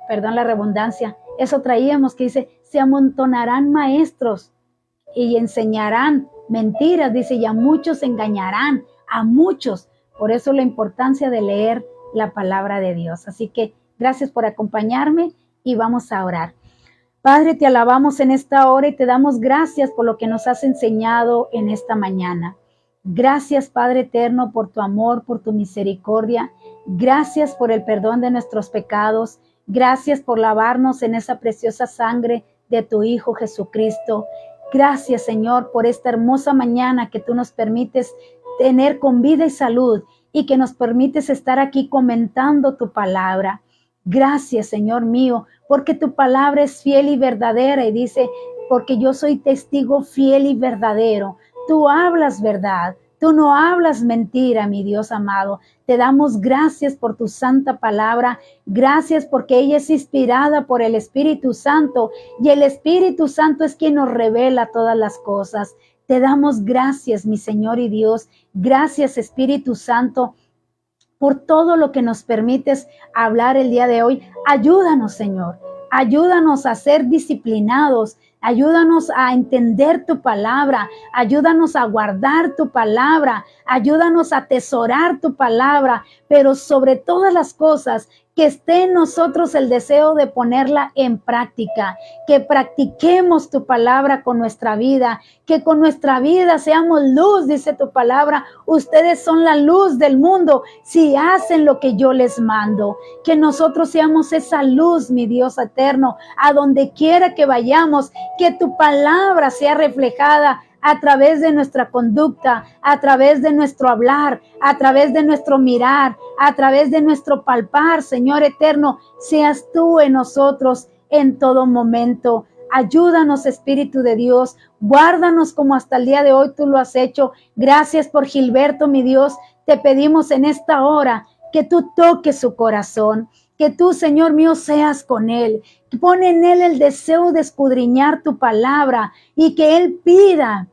perdón la redundancia, eso traíamos que dice, se amontonarán maestros y enseñarán mentiras, dice, y a muchos engañarán, a muchos. Por eso la importancia de leer la palabra de Dios. Así que gracias por acompañarme y vamos a orar. Padre, te alabamos en esta hora y te damos gracias por lo que nos has enseñado en esta mañana. Gracias, Padre eterno, por tu amor, por tu misericordia. Gracias por el perdón de nuestros pecados. Gracias por lavarnos en esa preciosa sangre de tu Hijo Jesucristo. Gracias, Señor, por esta hermosa mañana que tú nos permites tener con vida y salud y que nos permites estar aquí comentando tu palabra. Gracias, Señor mío, porque tu palabra es fiel y verdadera y dice, porque yo soy testigo fiel y verdadero. Tú hablas verdad, tú no hablas mentira, mi Dios amado. Te damos gracias por tu santa palabra, gracias porque ella es inspirada por el Espíritu Santo y el Espíritu Santo es quien nos revela todas las cosas. Te damos gracias, mi Señor y Dios. Gracias, Espíritu Santo, por todo lo que nos permites hablar el día de hoy. Ayúdanos, Señor. Ayúdanos a ser disciplinados. Ayúdanos a entender tu palabra. Ayúdanos a guardar tu palabra. Ayúdanos a atesorar tu palabra. Pero sobre todas las cosas, que esté en nosotros el deseo de ponerla en práctica, que practiquemos tu palabra con nuestra vida, que con nuestra vida seamos luz, dice tu palabra. Ustedes son la luz del mundo si hacen lo que yo les mando. Que nosotros seamos esa luz, mi Dios eterno, a donde quiera que vayamos, que tu palabra sea reflejada a través de nuestra conducta, a través de nuestro hablar, a través de nuestro mirar, a través de nuestro palpar, Señor eterno, seas tú en nosotros en todo momento. Ayúdanos, Espíritu de Dios, guárdanos como hasta el día de hoy tú lo has hecho. Gracias por Gilberto, mi Dios, te pedimos en esta hora que tú toques su corazón, que tú, Señor mío, seas con él. Pon en él el deseo de escudriñar tu palabra y que él pida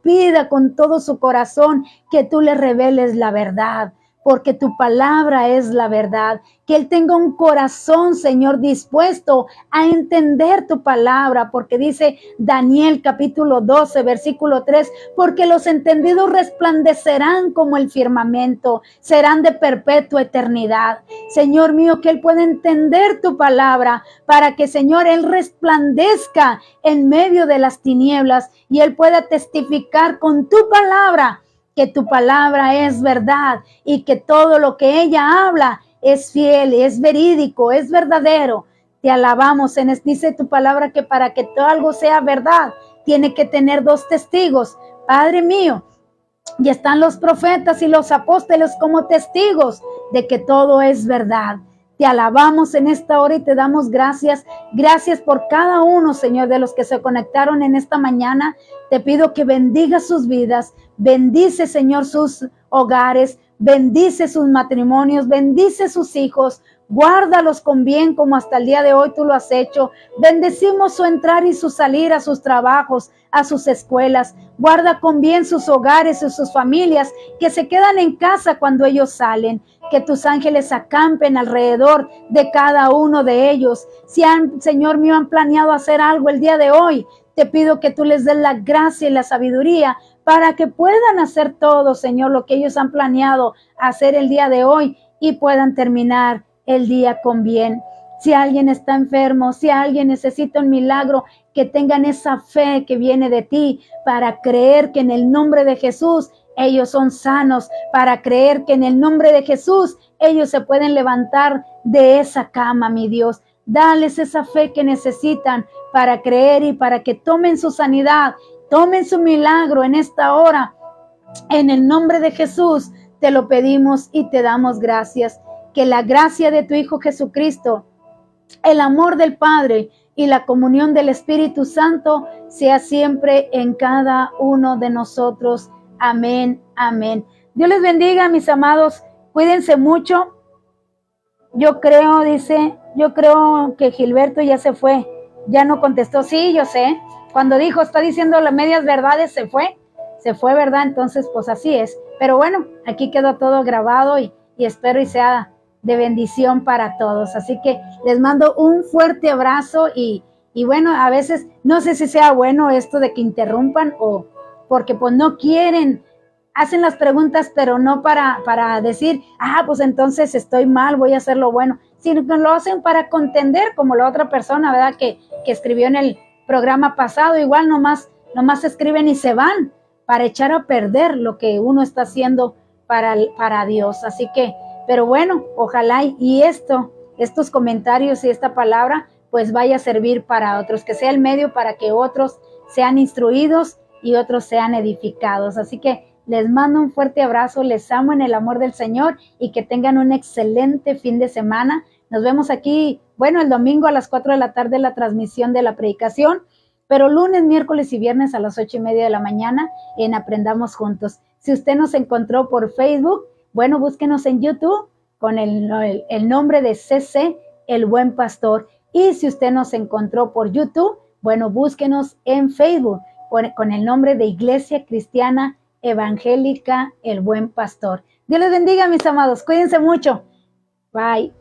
con todo su corazón que tú le reveles la verdad, porque tu palabra es la verdad. Que él tenga un corazón, Señor, dispuesto a entender tu palabra, porque dice Daniel capítulo 12, versículo 3, porque los entendidos resplandecerán como el firmamento, serán de perpetua eternidad. Señor mío, que él pueda entender tu palabra para que, Señor, él resplandezca en medio de las tinieblas y él pueda testificar con tu palabra que tu palabra es verdad y que todo lo que ella habla es fiel, es verídico, es verdadero. Te alabamos, dice tu palabra que para que todo algo sea verdad, tiene que tener dos testigos. Padre mío, y están los profetas y los apóstoles como testigos de que todo es verdad. Te alabamos en esta hora y te damos gracias. Gracias por cada uno, Señor, de los que se conectaron en esta mañana. Te pido que bendiga sus vidas. Bendice, Señor, sus hogares. Bendice sus matrimonios. Bendice sus hijos. Guárdalos con bien como hasta el día de hoy tú lo has hecho. Bendecimos su entrar y su salir a sus trabajos, a sus escuelas. Guarda con bien sus hogares y sus familias que se quedan en casa cuando ellos salen. Que tus ángeles acampen alrededor de cada uno de ellos. Si Señor mío, han planeado hacer algo el día de hoy, te pido que tú les des la gracia y la sabiduría para que puedan hacer todo, Señor, lo que ellos han planeado hacer el día de hoy y puedan terminar el día con bien. Si alguien está enfermo, si alguien necesita un milagro, que tengan esa fe que viene de ti para creer que en el nombre de Jesús ellos son sanos, para creer que en el nombre de Jesús ellos se pueden levantar de esa cama, mi Dios. Dales esa fe que necesitan para creer y para que tomen su sanidad, tomen su milagro en esta hora. En el nombre de Jesús te lo pedimos y te damos gracias. Que la gracia de tu Hijo Jesucristo, el amor del Padre y la comunión del Espíritu Santo sea siempre en cada uno de nosotros. Amén, amén. Dios les bendiga, mis amados. Cuídense mucho. Yo creo que Gilberto ya se fue. Ya no contestó. Sí, yo sé. Cuando dijo, está diciendo las medias verdades, se fue, ¿verdad? Entonces, pues así es. Pero bueno, aquí quedó todo grabado y espero y sea de bendición para todos. Así que les mando un fuerte abrazo y bueno, a veces no sé si sea bueno esto de que interrumpan o porque pues no quieren, hacen las preguntas, pero no para decir, pues entonces estoy mal, voy a hacer lo bueno, sino que lo hacen para contender, como la otra persona, ¿verdad? Que escribió en el programa pasado, igual nomás escriben y se van para echar a perder lo que uno está haciendo para Dios. Así que, pero bueno, ojalá y estos comentarios y esta palabra pues vaya a servir para otros, que sea el medio para que otros sean instruidos y otros sean edificados. Así que les mando un fuerte abrazo, les amo en el amor del Señor y que tengan un excelente fin de semana. Nos vemos aquí, bueno, el domingo a las 4 de la tarde la transmisión de la predicación, pero lunes, miércoles y viernes a las 8:30 de la mañana en Aprendamos Juntos. Si usted nos encontró por Facebook, bueno, búsquenos en YouTube con el nombre de CC, El Buen Pastor. Y si usted nos encontró por YouTube, bueno, búsquenos en Facebook con el nombre de Iglesia Cristiana Evangélica El Buen Pastor. Dios les bendiga, mis amados. Cuídense mucho. Bye.